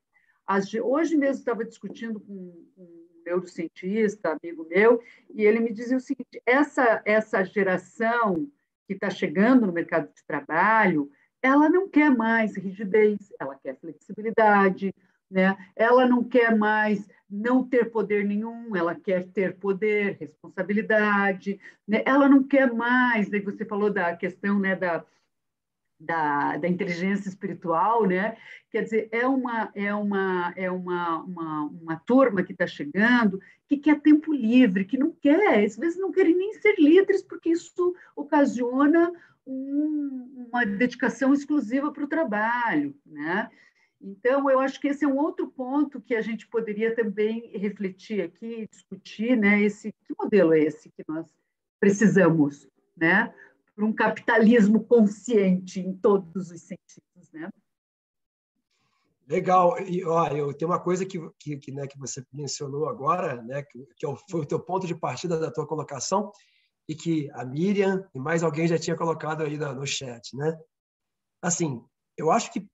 Hoje mesmo estava discutindo com um neurocientista, amigo meu, e ele me dizia o seguinte, essa geração que está chegando no mercado de trabalho, ela não quer mais rigidez, ela quer flexibilidade, né? Ela não quer mais não ter poder nenhum, ela quer ter poder, responsabilidade, né? Ela não quer mais, né? Você falou da questão, né, da inteligência espiritual, né? Quer dizer, uma turma que está chegando que quer tempo livre, que não quer, às vezes não querem nem ser líderes, porque isso ocasiona uma dedicação exclusiva para o trabalho, né? Então, eu acho que esse é um outro ponto que a gente poderia também refletir aqui, discutir, né? Que modelo é esse que nós precisamos, né? Para um capitalismo consciente em todos os sentidos, né? Legal. E, ó, eu tenho uma coisa né, que você mencionou agora, né, foi o teu ponto de partida da tua colocação, e que a Miriam e mais alguém já tinha colocado aí no chat, né? Assim, eu acho que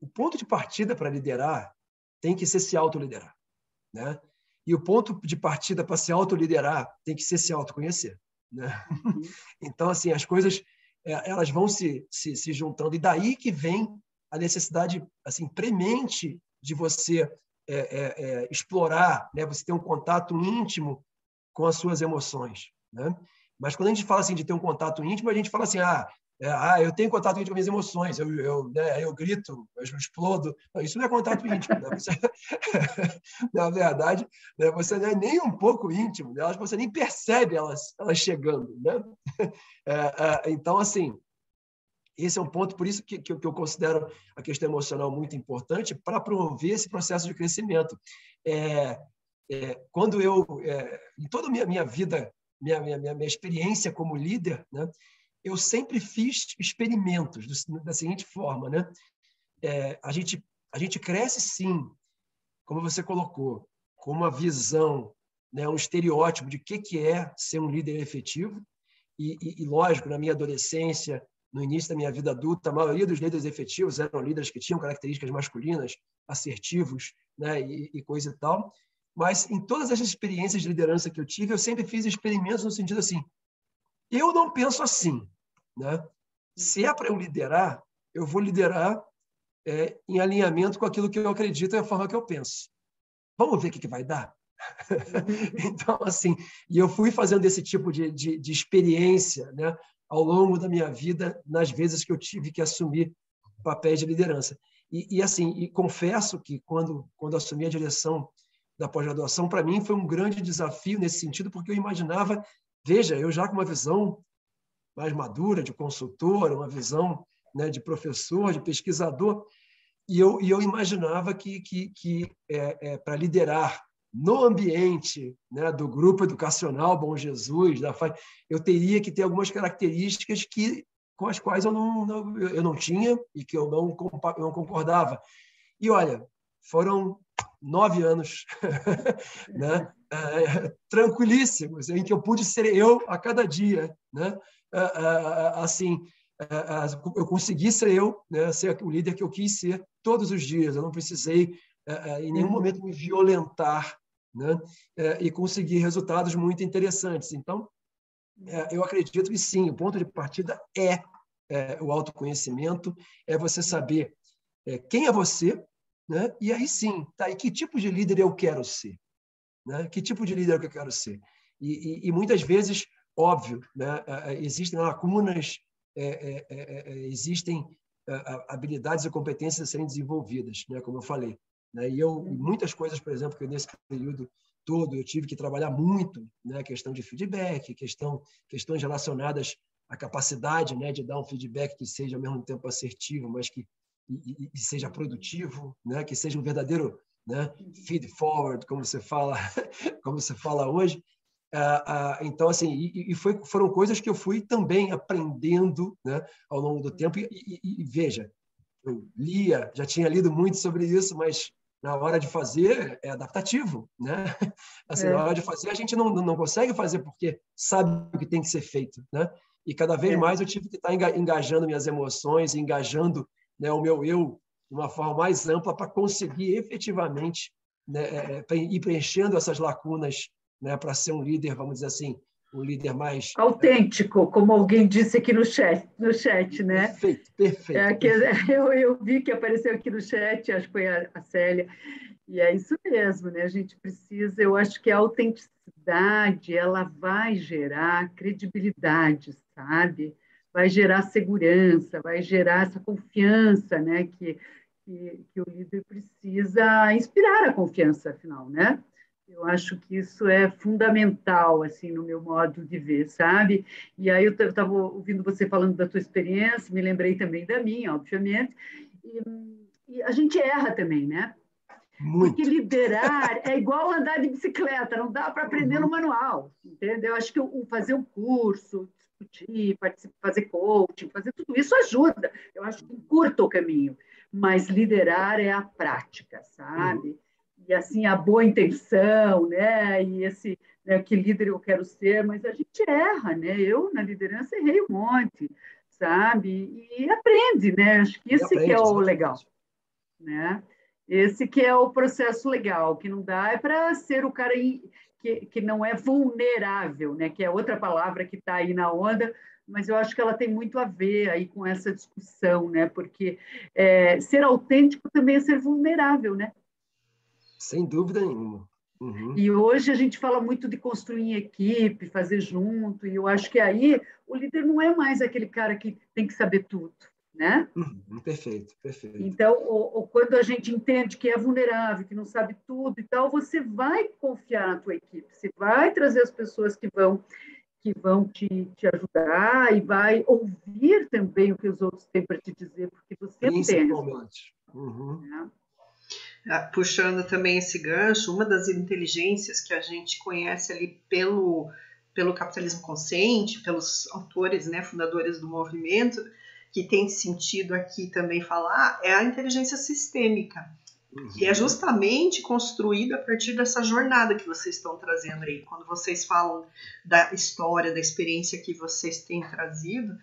o ponto de partida para liderar tem que ser se autoliderar, né? E o ponto de partida para se autoliderar tem que ser se autoconhecer, né? Então, assim, as coisas elas vão se juntando, e daí que vem a necessidade assim premente de você explorar, né? Você ter um contato íntimo com as suas emoções, né? Mas quando a gente fala assim de ter um contato íntimo, a gente fala assim, eu tenho contato íntimo com minhas emoções, eu grito, eu explodo. Não, isso não é contato íntimo, né? Você, na verdade, né, você não é nem um pouco íntimo delas, você nem percebe elas chegando, né? Então, assim, esse é um ponto, por isso que eu considero a questão emocional muito importante para promover esse processo de crescimento. Quando em toda a minha vida, minha experiência como líder, né, eu sempre fiz experimentos da seguinte forma, né? A gente cresce, sim, como você colocou, com uma visão, né, um estereótipo de que é ser um líder efetivo. E, lógico, na minha adolescência, no início da minha vida adulta, a maioria dos líderes efetivos eram líderes que tinham características masculinas, assertivos, né, e coisa e tal. Mas em todas essas experiências de liderança que eu tive, eu sempre fiz experimentos no sentido assim, eu não penso assim, né? Se é para eu liderar, eu vou liderar em alinhamento com aquilo que eu acredito e a forma que eu penso. Vamos ver o que vai dar? Então, assim, e eu fui fazendo esse tipo de experiência, né, ao longo da minha vida, nas vezes que eu tive que assumir papéis de liderança. E confesso que quando assumi a direção da pós-graduação, para mim foi um grande desafio nesse sentido, porque eu imaginava, veja, eu já com uma visão mais madura de consultor, uma visão, né, de professor, de pesquisador, e eu imaginava que para liderar no ambiente, né, do grupo educacional Bom Jesus, eu teria que ter algumas características com as quais eu não tinha e que eu não concordava. E, olha, foram 9 anos né, tranquilíssimos, em que eu pude ser eu a cada dia. Né? Assim, eu consegui ser eu, né, ser o líder que eu quis ser todos os dias. Eu não precisei, em nenhum momento, me violentar, né, e conseguir resultados muito interessantes. Então, eu acredito que sim, o ponto de partida é o autoconhecimento, é você saber quem é você, né? E aí sim, tá, e que tipo de líder eu quero ser? Né? Que tipo de líder que eu quero ser? E muitas vezes, óbvio, né, existem lacunas, existem habilidades e competências a serem desenvolvidas, né, como eu falei. Né? E muitas coisas, por exemplo, que nesse período todo eu tive que trabalhar muito, né, questão de feedback, questões relacionadas à capacidade, né, de dar um feedback que seja ao mesmo tempo assertivo, mas que e seja produtivo, né, que seja um verdadeiro, né, feed forward, como você fala hoje. Então, assim, foram coisas que eu fui também aprendendo, né, ao longo do tempo. E veja, eu já tinha lido muito sobre isso, mas na hora de fazer é adaptativo, né? Assim, na hora de fazer a gente não consegue fazer porque sabe o que tem que ser feito, né? E cada vez mais eu tive que estar engajando minhas emoções, engajando, né, o meu eu de uma forma mais ampla para conseguir efetivamente, né, ir preenchendo essas lacunas, né, para ser um líder, vamos dizer assim, um líder mais... Autêntico, como alguém disse aqui no chat, né? Perfeito, perfeito. perfeito. Eu vi que apareceu aqui no chat, acho que foi a Célia, e é isso mesmo, né? A gente precisa, eu acho que a autenticidade, ela vai gerar credibilidade, sabe? Vai gerar segurança, vai gerar essa confiança, né? Que o líder precisa inspirar a confiança, afinal, né? Eu acho que isso é fundamental, assim, no meu modo de ver, sabe? E aí eu estava ouvindo você falando da tua experiência, me lembrei também da minha, obviamente, e a gente erra também, né? Porque Muito. liderar é igual andar de bicicleta, não dá para aprender no manual, entendeu? Eu acho que fazer um curso, discutir, fazer coaching, fazer tudo isso ajuda. Eu acho que encurta o caminho, mas liderar é a prática, sabe? E assim, a boa intenção, né? E esse, né, que líder eu quero ser, mas a gente erra, né? Eu, na liderança, errei um monte, sabe? E aprende, né? Acho que esse que é o legal, né? Esse que é o processo legal, que não dá é para ser o cara que não é vulnerável, né? Que é outra palavra que está aí na onda, mas eu acho que ela tem muito a ver aí com essa discussão, né? Porque ser autêntico também é ser vulnerável, né? Sem dúvida nenhuma. E hoje a gente fala muito de construir em equipe, fazer junto, e eu acho que aí o líder não é mais aquele cara que tem que saber tudo, né? Perfeito, perfeito. Então, quando a gente entende que é vulnerável, que não sabe tudo e tal, você vai confiar na tua equipe, você vai trazer as pessoas que vão te ajudar e vai ouvir também o que os outros têm para te dizer, porque você não tem a resposta. Né? Puxando também esse gancho, uma das inteligências que a gente conhece ali pelo capitalismo consciente, pelos autores, né, fundadores do movimento, que tem sentido aqui também falar, é a inteligência sistêmica, que é justamente construída a partir dessa jornada que vocês estão trazendo aí. Quando vocês falam da história, da experiência que vocês têm trazido,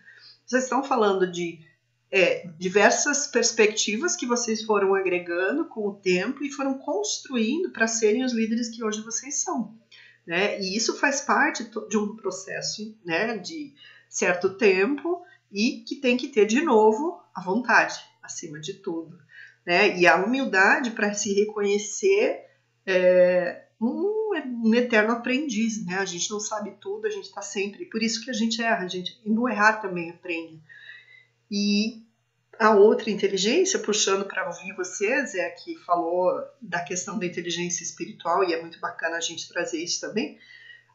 vocês estão falando de diversas perspectivas que vocês foram agregando com o tempo e foram construindo para serem os líderes que hoje vocês são. Né? E isso faz parte de um processo, né, de certo tempo, e que tem que ter, de novo, a vontade, acima de tudo. Né? E a humildade para se reconhecer um eterno aprendiz. Né? A gente não sabe tudo, a gente está sempre... Por isso que a gente erra, e no errar também aprende. E a outra inteligência, puxando para ouvir vocês, é a que falou da questão da inteligência espiritual, e é muito bacana a gente trazer isso também.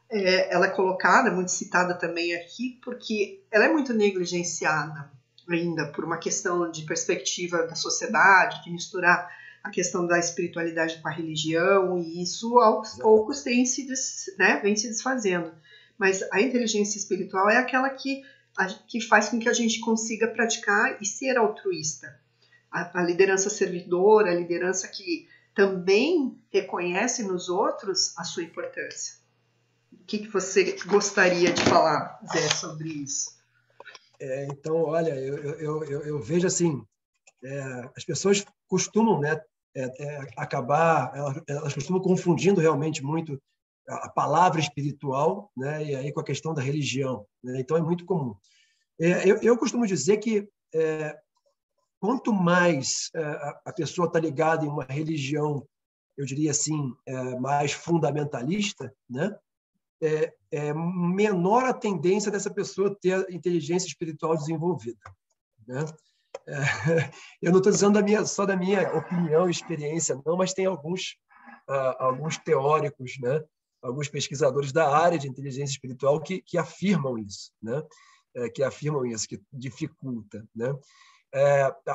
Ela é colocada, muito citada também aqui, porque ela é muito negligenciada ainda por uma questão de perspectiva da sociedade, de misturar a questão da espiritualidade com a religião, e isso aos poucos vem se desfazendo. Mas a inteligência espiritual é aquela que faz com que a gente consiga praticar e ser altruísta. A liderança servidora, a liderança que também reconhece nos outros a sua importância. O que você gostaria de falar, Zé, sobre isso? Então, olha, eu vejo assim, as pessoas costumam, né, elas costumam confundindo realmente muito a palavra espiritual, né, e aí com a questão da religião. Né? Então, é muito comum. Eu costumo dizer que quanto mais a pessoa está ligada em uma religião, eu diria assim, mais fundamentalista, né, menor a tendência dessa pessoa ter inteligência espiritual desenvolvida. Né? Eu não estou dizendo só da minha opinião e experiência, não, mas tem alguns teóricos, né? Alguns pesquisadores da área de inteligência espiritual que afirmam isso, né? Que dificulta. Né?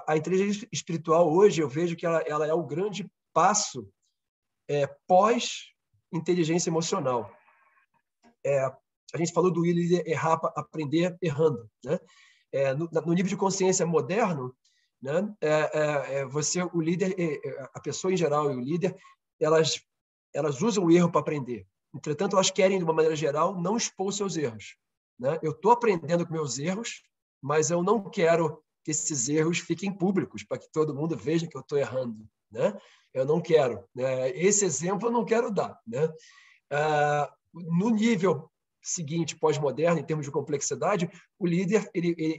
A inteligência espiritual, hoje, eu vejo que ela é o grande passo pós-inteligência emocional. A gente falou do líder aprender errando. Né? No nível de consciência moderno, né? O líder, a pessoa em geral e o líder, elas usam o erro para aprender. Entretanto, elas querem, de uma maneira geral, não expor seus erros. Né? Eu estou aprendendo com meus erros, mas eu não quero que esses erros fiquem públicos, para que todo mundo veja que eu estou errando. Né? Eu não quero. Né? Esse exemplo eu não quero dar. Né? No nível seguinte, pós-moderno, em termos de complexidade, o líder,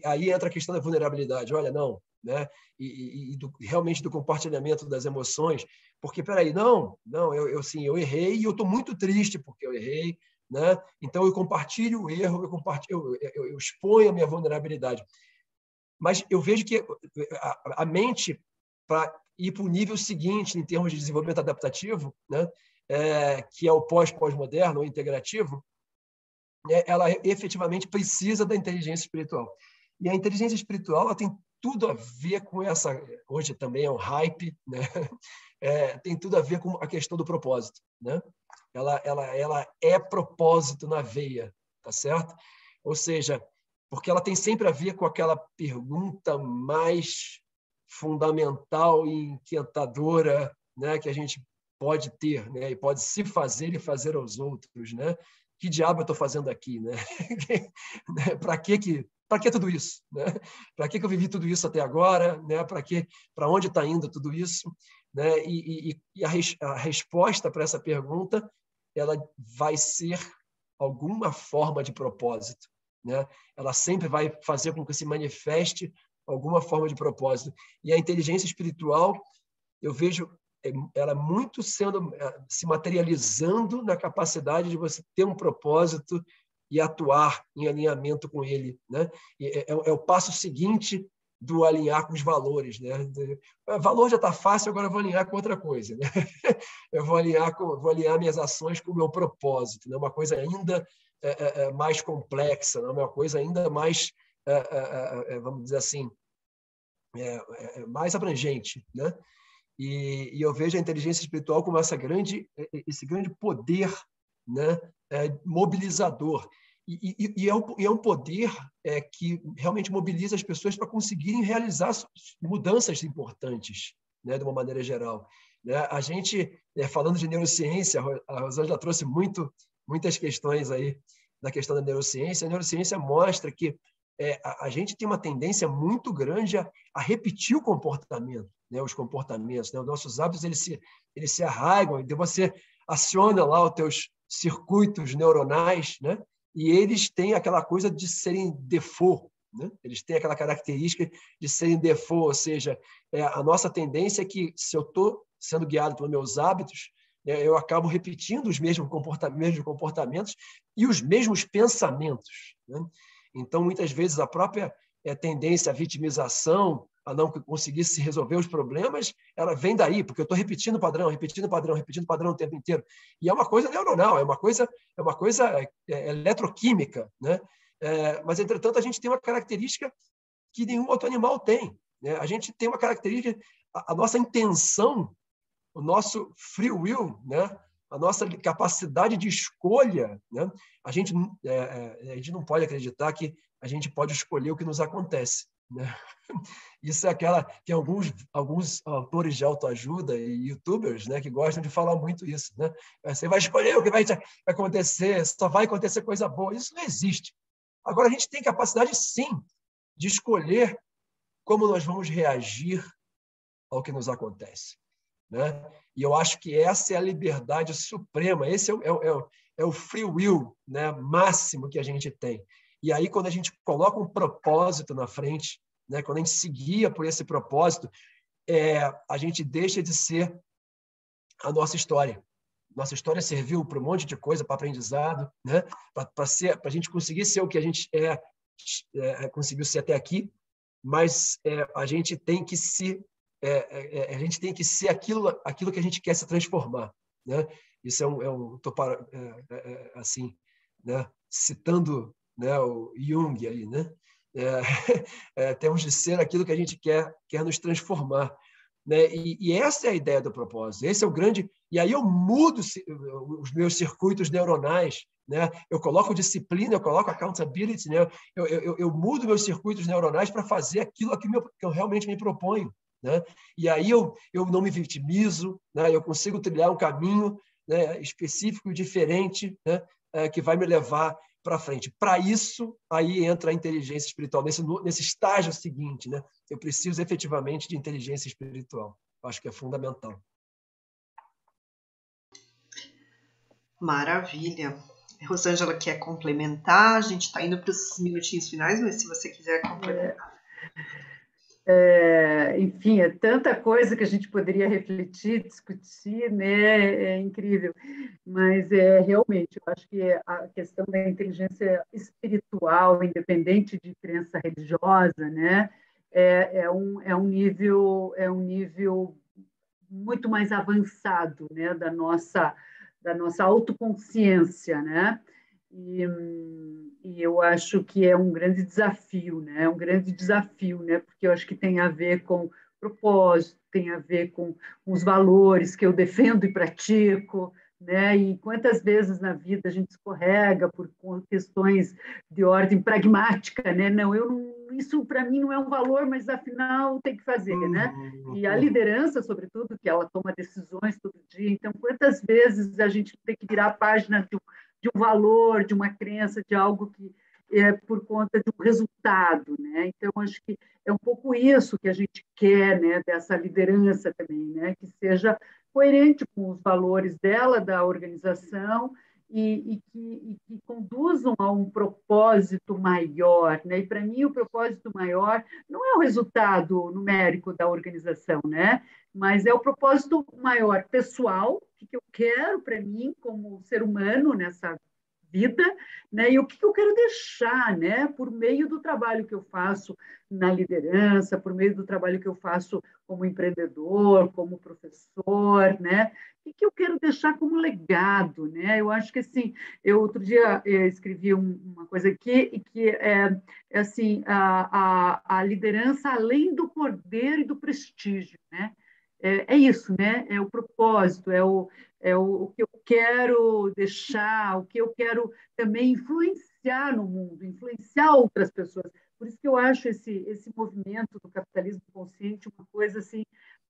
aí entra a questão da vulnerabilidade. Olha, não, né? Realmente do compartilhamento das emoções, porque, peraí, não, eu errei e eu estou muito triste porque eu errei, né? Então, eu compartilho o erro, eu exponho a minha vulnerabilidade. Mas eu vejo que a mente, para ir para o nível seguinte, em termos de desenvolvimento adaptativo, né? Que é o pós-moderno, ou integrativo, ela efetivamente precisa da inteligência espiritual. E a inteligência espiritual ela tem tudo a ver com essa... Hoje também é um hype, né? Tem tudo a ver com a questão do propósito, né? Ela é propósito na veia, tá certo? Ou seja, porque ela tem sempre a ver com aquela pergunta mais fundamental e inquietadora, né? Que a gente pode ter, né? E pode se fazer e fazer aos outros, né? Que diabo eu estou fazendo aqui, né? Para que tudo isso, né? Para que eu vivi tudo isso até agora, né? Para onde está indo tudo isso, né? E a resposta para essa pergunta, ela vai ser alguma forma de propósito, né? Ela sempre vai fazer com que se manifeste alguma forma de propósito. E a inteligência espiritual, eu vejo ela muito se materializando na capacidade de você ter um propósito e atuar em alinhamento com ele, né? É o passo seguinte do alinhar com os valores, né? O valor já está fácil, agora eu vou alinhar com outra coisa, né? Eu vou alinhar minhas ações com o meu propósito, né? Uma coisa ainda mais complexa, né? Uma coisa ainda mais, vamos dizer assim, mais abrangente, né? E eu vejo a inteligência espiritual como esse grande poder, né, mobilizador. E é um poder que realmente mobiliza as pessoas para conseguirem realizar mudanças importantes, né, de uma maneira geral. Né? A gente, falando de neurociência, a Rosângela trouxe muitas questões aí da questão da neurociência. A neurociência mostra que a gente tem uma tendência muito grande a repetir o comportamento, né? Os comportamentos, né? Os nossos hábitos eles se arraigam, então você aciona lá os teus circuitos neuronais, né? E eles têm aquela coisa de serem default, né? Eles têm aquela característica de serem default, ou seja, a nossa tendência é que se eu estou sendo guiado pelos meus hábitos, eu acabo repetindo os mesmos comportamentos e os mesmos pensamentos, né? Então, muitas vezes, a própria tendência à vitimização, a não conseguir se resolver os problemas, ela vem daí, porque eu estou repetindo o padrão o tempo inteiro. E é uma coisa neuronal, é uma coisa eletroquímica, né? Mas, entretanto, a gente tem uma característica que nenhum outro animal tem, né? A gente tem uma característica, a nossa intenção, o nosso free will, né? A nossa capacidade de escolha, né? A gente não pode acreditar que a gente pode escolher o que nos acontece, né? Isso é tem alguns autores de autoajuda e youtubers, né, que gostam de falar muito isso, né? Você vai escolher o que vai acontecer, só vai acontecer coisa boa. Isso não existe. Agora, a gente tem capacidade, sim, de escolher como nós vamos reagir ao que nos acontece, né? E eu acho que essa é a liberdade suprema, esse é o free will, né, máximo que a gente tem. E aí, quando a gente coloca um propósito na frente, né, quando a gente se guia por esse propósito, a gente deixa de ser a nossa história. Nossa história serviu para um monte de coisa, para aprendizado, né, para a gente conseguir ser o que a gente conseguiu ser até aqui, mas a gente tem que ser aquilo que a gente quer se transformar, né? Isso assim, né? Citando, né, o Jung aí, né? Temos de ser aquilo que a gente quer nos transformar, né? E essa é a ideia do propósito. Esse é o grande. E aí eu mudo os meus circuitos neuronais, né? Eu coloco disciplina, eu coloco accountability, né? Eu mudo meus circuitos neuronais para fazer aquilo que eu realmente me proponho, né? E aí eu não me vitimizo, né? Eu consigo trilhar um caminho, né, específico e diferente, né, que vai me levar para frente. Para isso, aí entra a inteligência espiritual, nesse estágio seguinte, né? Eu preciso efetivamente de inteligência espiritual. Eu acho que é fundamental. Maravilha. Rosângela quer complementar, a gente está indo para os minutinhos finais, mas se você quiser complementar. Enfim, é tanta coisa que a gente poderia refletir, discutir, né? É incrível. Mas realmente, eu acho que a questão da inteligência espiritual, independente de crença religiosa, né? É um nível muito mais avançado, né? Da nossa autoconsciência, né? E eu acho que é um grande desafio, né? É um grande desafio, né? Porque eu acho que tem a ver com propósito, tem a ver com os valores que eu defendo e pratico, né? E quantas vezes na vida a gente escorrega por questões de ordem pragmática, né? Não, isso para mim não é um valor, mas afinal tem que fazer, né? E a liderança, sobretudo, que ela toma decisões todo dia. Então, quantas vezes a gente tem que virar a página de um valor, de uma crença, de algo que é por conta de um resultado, né? Então, acho que é um pouco isso que a gente quer, né, dessa liderança também, né, que seja coerente com os valores dela, da organização, que conduzam a um propósito maior, né? E para mim o propósito maior não é o resultado numérico da organização, né? Mas é o propósito maior pessoal, o que eu quero para mim como ser humano nessa vida, né? E o que eu quero deixar, né? Por meio do trabalho que eu faço na liderança, por meio do trabalho que eu faço como empreendedor, como professor, né? O que eu quero deixar como legado, né? Eu acho que assim, eu outro dia escrevi uma coisa aqui que é assim a liderança além do poder e do prestígio, né? É isso, né? É o propósito, o que eu quero deixar, o que eu quero também influenciar no mundo, influenciar outras pessoas. Por isso que eu acho esse movimento do capitalismo consciente uma coisa assim.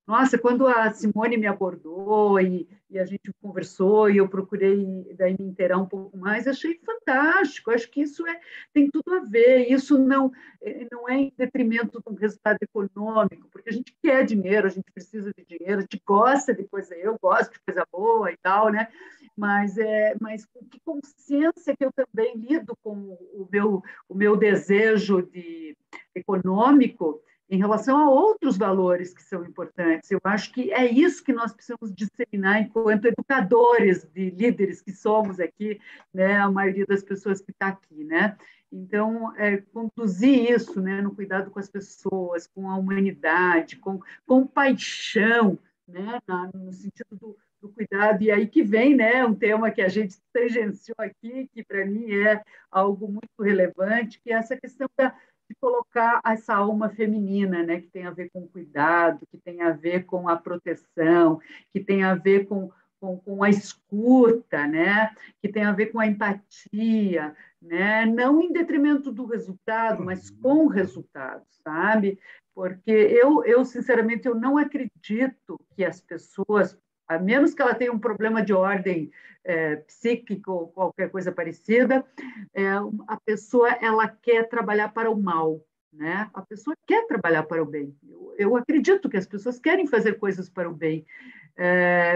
Nossa, quando a Simone me abordou e a gente conversou e eu procurei daí me inteirar um pouco mais, achei fantástico. Acho que isso tem tudo a ver. Isso não é em detrimento de um resultado econômico, porque a gente quer dinheiro, a gente precisa de dinheiro, a gente gosta de coisa, eu gosto de coisa boa e tal, né? Mas com que consciência que eu também lido com o meu desejo econômico em relação a outros valores que são importantes. Eu acho que é isso que nós precisamos disseminar enquanto educadores de líderes que somos aqui, né? A maioria das pessoas que está aqui, né? Então, conduzir isso, né, no cuidado com as pessoas, com a humanidade, com paixão, né, no sentido do cuidado. E aí que vem, né, um tema que a gente tangenciou aqui, que para mim é algo muito relevante, que é essa questão de colocar essa alma feminina, né, que tem a ver com o cuidado, que tem a ver com a proteção, que tem a ver com a escuta, né, que tem a ver com a empatia, né, não em detrimento do resultado, mas com o resultado, sabe? Porque sinceramente, eu não acredito que as pessoas, a menos que ela tenha um problema de ordem psíquica ou qualquer coisa parecida, a pessoa ela quer trabalhar para o mal, né? A pessoa quer trabalhar para o bem. Eu acredito que as pessoas querem fazer coisas para o bem,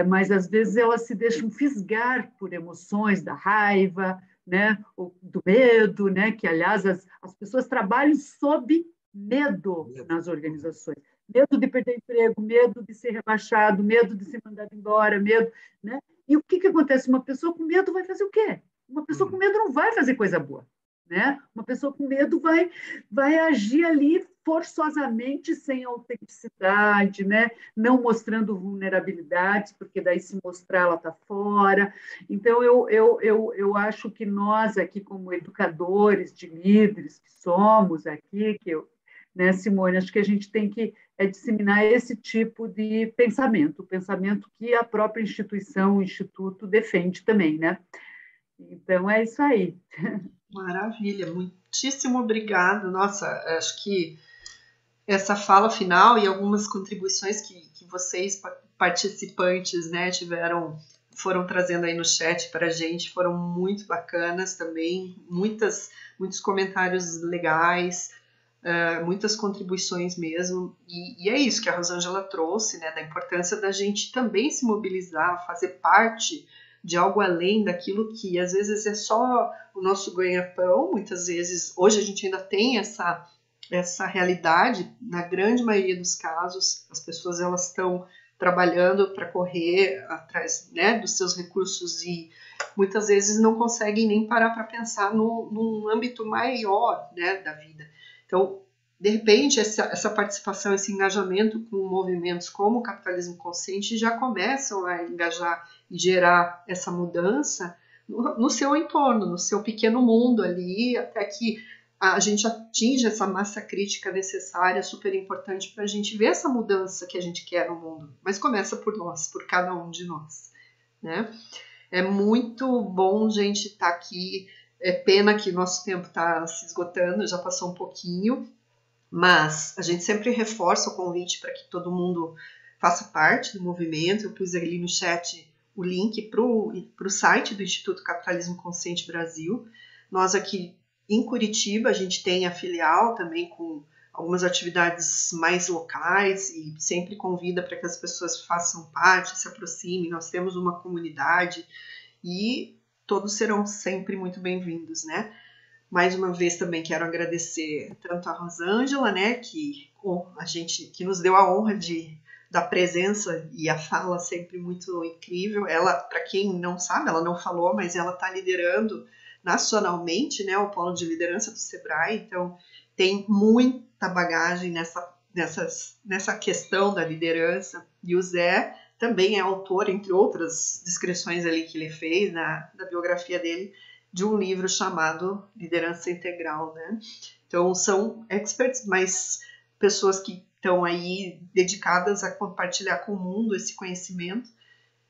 mas às vezes elas se deixam fisgar por emoções da raiva, né? Ou do medo, né? Que aliás as pessoas trabalham sob medo nas organizações. Medo de perder emprego, medo de ser rebaixado, medo de ser mandado embora, medo, né? E o que acontece? Uma pessoa com medo vai fazer o quê? Uma pessoa com medo não vai fazer coisa boa, né? Uma pessoa com medo vai agir ali forçosamente sem autenticidade, né? Não mostrando vulnerabilidades, porque daí se mostrar ela está fora. Então, eu acho que nós aqui, como educadores de líderes que somos aqui, né, Simone, acho que a gente tem que disseminar esse tipo de pensamento, o pensamento que a própria instituição, o Instituto, defende também, né? Então, é isso aí. Maravilha, muitíssimo obrigada. Nossa, acho que essa fala final e algumas contribuições que vocês, participantes, né, foram trazendo aí no chat para a gente, foram muito bacanas também, muitos comentários legais, muitas contribuições mesmo, e é isso que a Rosângela trouxe, né, da importância da gente também se mobilizar, fazer parte de algo além daquilo que às vezes é só o nosso ganha-pão. Muitas vezes, hoje a gente ainda tem essa realidade, na grande maioria dos casos, as pessoas elas estão trabalhando para correr atrás, né, dos seus recursos e muitas vezes não conseguem nem parar para pensar num âmbito maior, né, da vida. Então, de repente, essa participação, esse engajamento com movimentos como o capitalismo consciente já começam a engajar e gerar essa mudança no seu entorno, no seu pequeno mundo ali, até que a gente atinge essa massa crítica necessária, super importante para a gente ver essa mudança que a gente quer no mundo. Mas começa por nós, por cada um de nós, né? É muito bom, gente, estar aqui. É pena que nosso tempo está se esgotando, já passou um pouquinho, mas a gente sempre reforça o convite para que todo mundo faça parte do movimento. Eu pus ali no chat o link para o site do Instituto Capitalismo Consciente Brasil. Nós aqui em Curitiba, a gente tem a filial também com algumas atividades mais locais e sempre convida para que as pessoas façam parte, se aproximem. Nós temos uma comunidade e todos serão sempre muito bem-vindos, né? Mais uma vez também quero agradecer tanto a Rosângela, né, que nos deu a honra da presença e a fala sempre muito incrível. Ela, para quem não sabe, ela não falou, mas ela está liderando nacionalmente, né, o polo de liderança do Sebrae, então tem muita bagagem nessa questão da liderança, e o Zé também é autor, entre outras descrições ali que ele fez da biografia dele, de um livro chamado Liderança Integral, né? Então são experts, mas pessoas que estão aí dedicadas a compartilhar com o mundo esse conhecimento,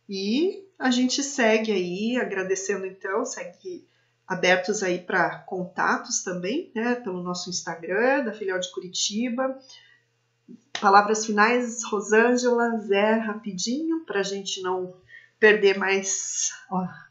e a gente segue aí, agradecendo então, segue abertos aí para contatos também, né, pelo nosso Instagram, da filial de Curitiba. Palavras finais, Rosângela, Zé, rapidinho, para a gente não perder mais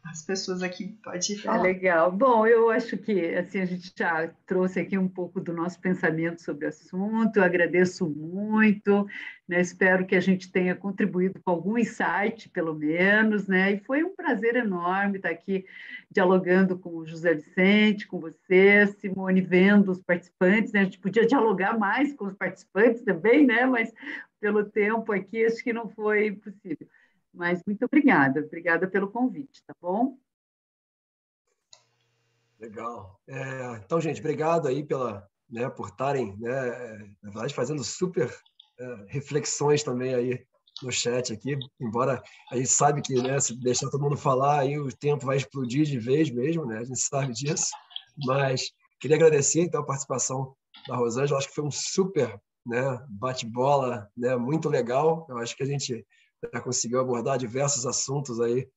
as pessoas aqui, pode falar. Legal. Bom, eu acho que assim, a gente já trouxe aqui um pouco do nosso pensamento sobre o assunto, eu agradeço muito, né? Espero que a gente tenha contribuído com algum insight, pelo menos, né? E foi um prazer enorme estar aqui dialogando com o José Vicente, com você, Simone, vendo os participantes, né? A gente podia dialogar mais com os participantes também, né? Mas pelo tempo aqui, acho que não foi possível. Mas muito obrigada pelo convite, tá bom? Legal. Então, gente, obrigado aí por estarem, na verdade, fazendo super reflexões também aí no chat aqui, embora a gente sabe que, né, se deixar todo mundo falar, aí o tempo vai explodir de vez mesmo, né? A gente sabe disso, mas queria agradecer, então, a participação da Rosângela. Acho que foi um super, né, bate-bola, né, muito legal. Eu acho que a gente já conseguiu abordar diversos assuntos aí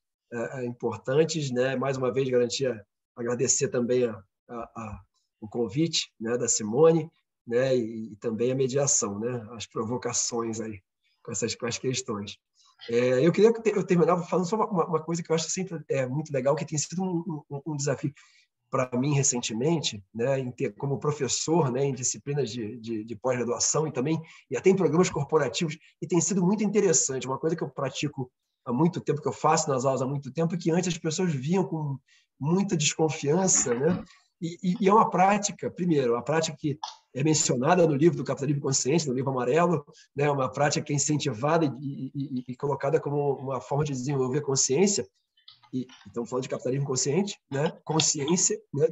importantes, né? Mais uma vez, agradecer também o convite, né, da Simone, né, e também a mediação, né, as provocações aí com as questões. Eu queria eu terminava falando só uma coisa que eu acho sempre muito legal, que tem sido um desafio para mim recentemente, né, como professor, né, em disciplinas de pós-graduação e até em programas corporativos, e tem sido muito interessante. Uma coisa que eu pratico há muito tempo, que eu faço nas aulas há muito tempo, e que antes as pessoas viam com muita desconfiança, né? E é uma prática, primeiro, a prática que é mencionada no livro do Capitalismo Consciente, no livro amarelo, né? Uma prática que é incentivada e colocada como uma forma de desenvolver consciência. E estamos falando de capitalismo consciente, né? Consciência, né?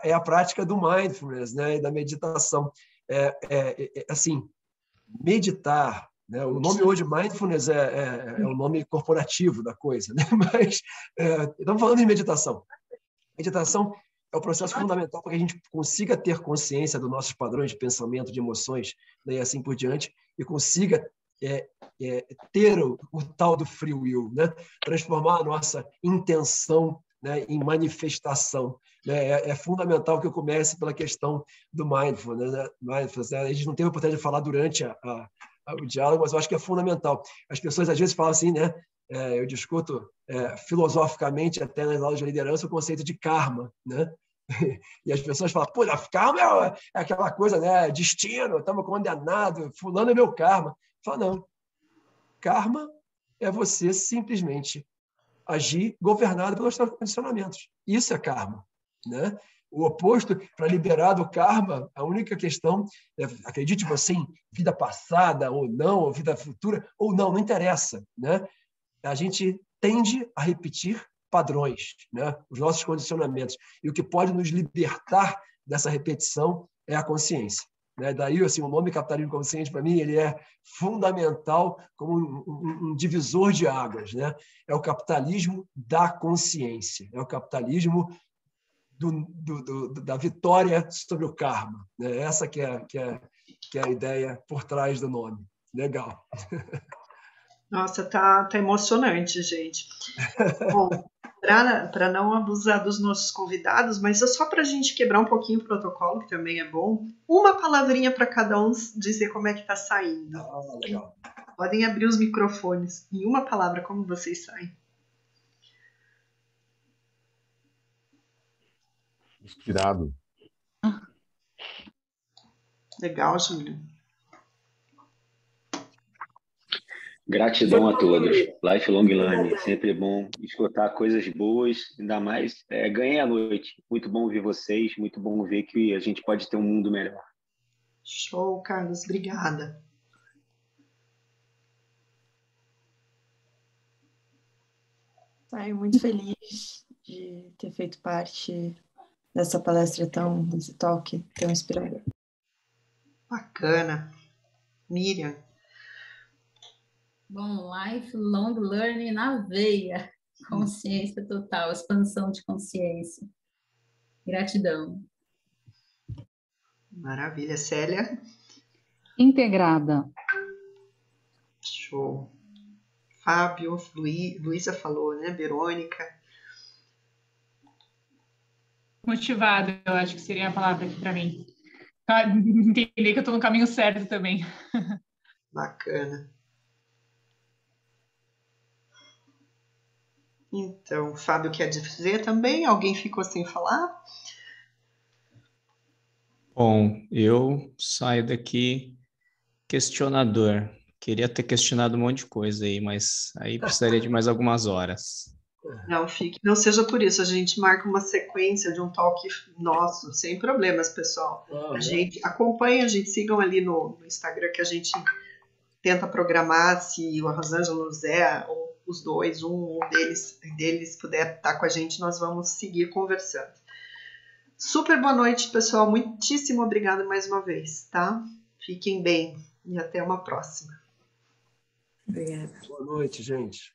É a prática do mindfulness, né? E da meditação. Assim, meditar, né? O nome hoje mindfulness é o nome corporativo da coisa, né? Mas estamos falando de meditação. Meditação é o processo fundamental para que a gente consiga ter consciência dos nossos padrões de pensamento, de emoções, né? E assim por diante, e consiga ter o tal do free will, né? Transformar a nossa intenção, né, em manifestação, né? É fundamental que eu comece pela questão do mindfulness, né? A gente não teve a oportunidade de falar durante o diálogo, mas eu acho que é fundamental. As pessoas às vezes falam assim, né? Eu discuto filosoficamente até nas aulas de liderança o conceito de karma, né? E as pessoas falam, pô, karma é aquela coisa, né? Destino, estamos condenados, fulano é meu karma. Fala, não. Karma é você simplesmente agir governado pelos condicionamentos. Isso é karma, né? O oposto, para liberar do karma, a única questão é, acredite você em vida passada ou não, ou vida futura, ou não interessa, né? A gente tende a repetir padrões, né? Os nossos condicionamentos. E o que pode nos libertar dessa repetição é a consciência. Né? Daí, assim, o nome capitalismo consciente, para mim, ele é fundamental como um divisor de águas. Né? É o capitalismo da consciência, é o capitalismo da vitória sobre o karma. Né? Essa que é a ideia por trás do nome. Legal. Nossa, tá emocionante, gente. Bom, para não abusar dos nossos convidados, mas é só para a gente quebrar um pouquinho o protocolo, que também é bom, uma palavrinha para cada um dizer como é que tá saindo. Legal. Podem abrir os microfones. Em uma palavra, como vocês saem? Inspirado. Legal, Júlio. Gratidão a todos. Lifelong learning. Sempre bom escutar coisas boas, ainda mais ganhei a noite. Muito bom ver vocês, muito bom ver que a gente pode ter um mundo melhor. Show, Carlos. Obrigada. Saio muito feliz de ter feito parte dessa palestra desse talk tão inspirador. Bacana. Miriam. Bom, lifelong learning na veia, consciência total, expansão de consciência. Gratidão. Maravilha. Célia? Integrada. Show. Fábio, Luísa falou, né? Verônica. Motivada, eu acho que seria a palavra aqui para mim. Entender que eu estou no caminho certo também. Bacana. Então, Fábio quer dizer também? Alguém ficou sem falar? Bom, eu saio daqui questionador. Queria ter questionado um monte de coisa aí, mas aí precisaria de mais algumas horas. Não, fique. Não seja por isso. A gente marca uma sequência de um talk nosso, sem problemas, pessoal. A gente acompanha, a gente sigam ali no Instagram que a gente tenta programar, se o Rosângela, o Zé, ou os dois, um deles puder estar com a gente, nós vamos seguir conversando. Super boa noite, pessoal. Muitíssimo obrigada mais uma vez, tá? Fiquem bem e até uma próxima. Obrigada. Boa noite, gente.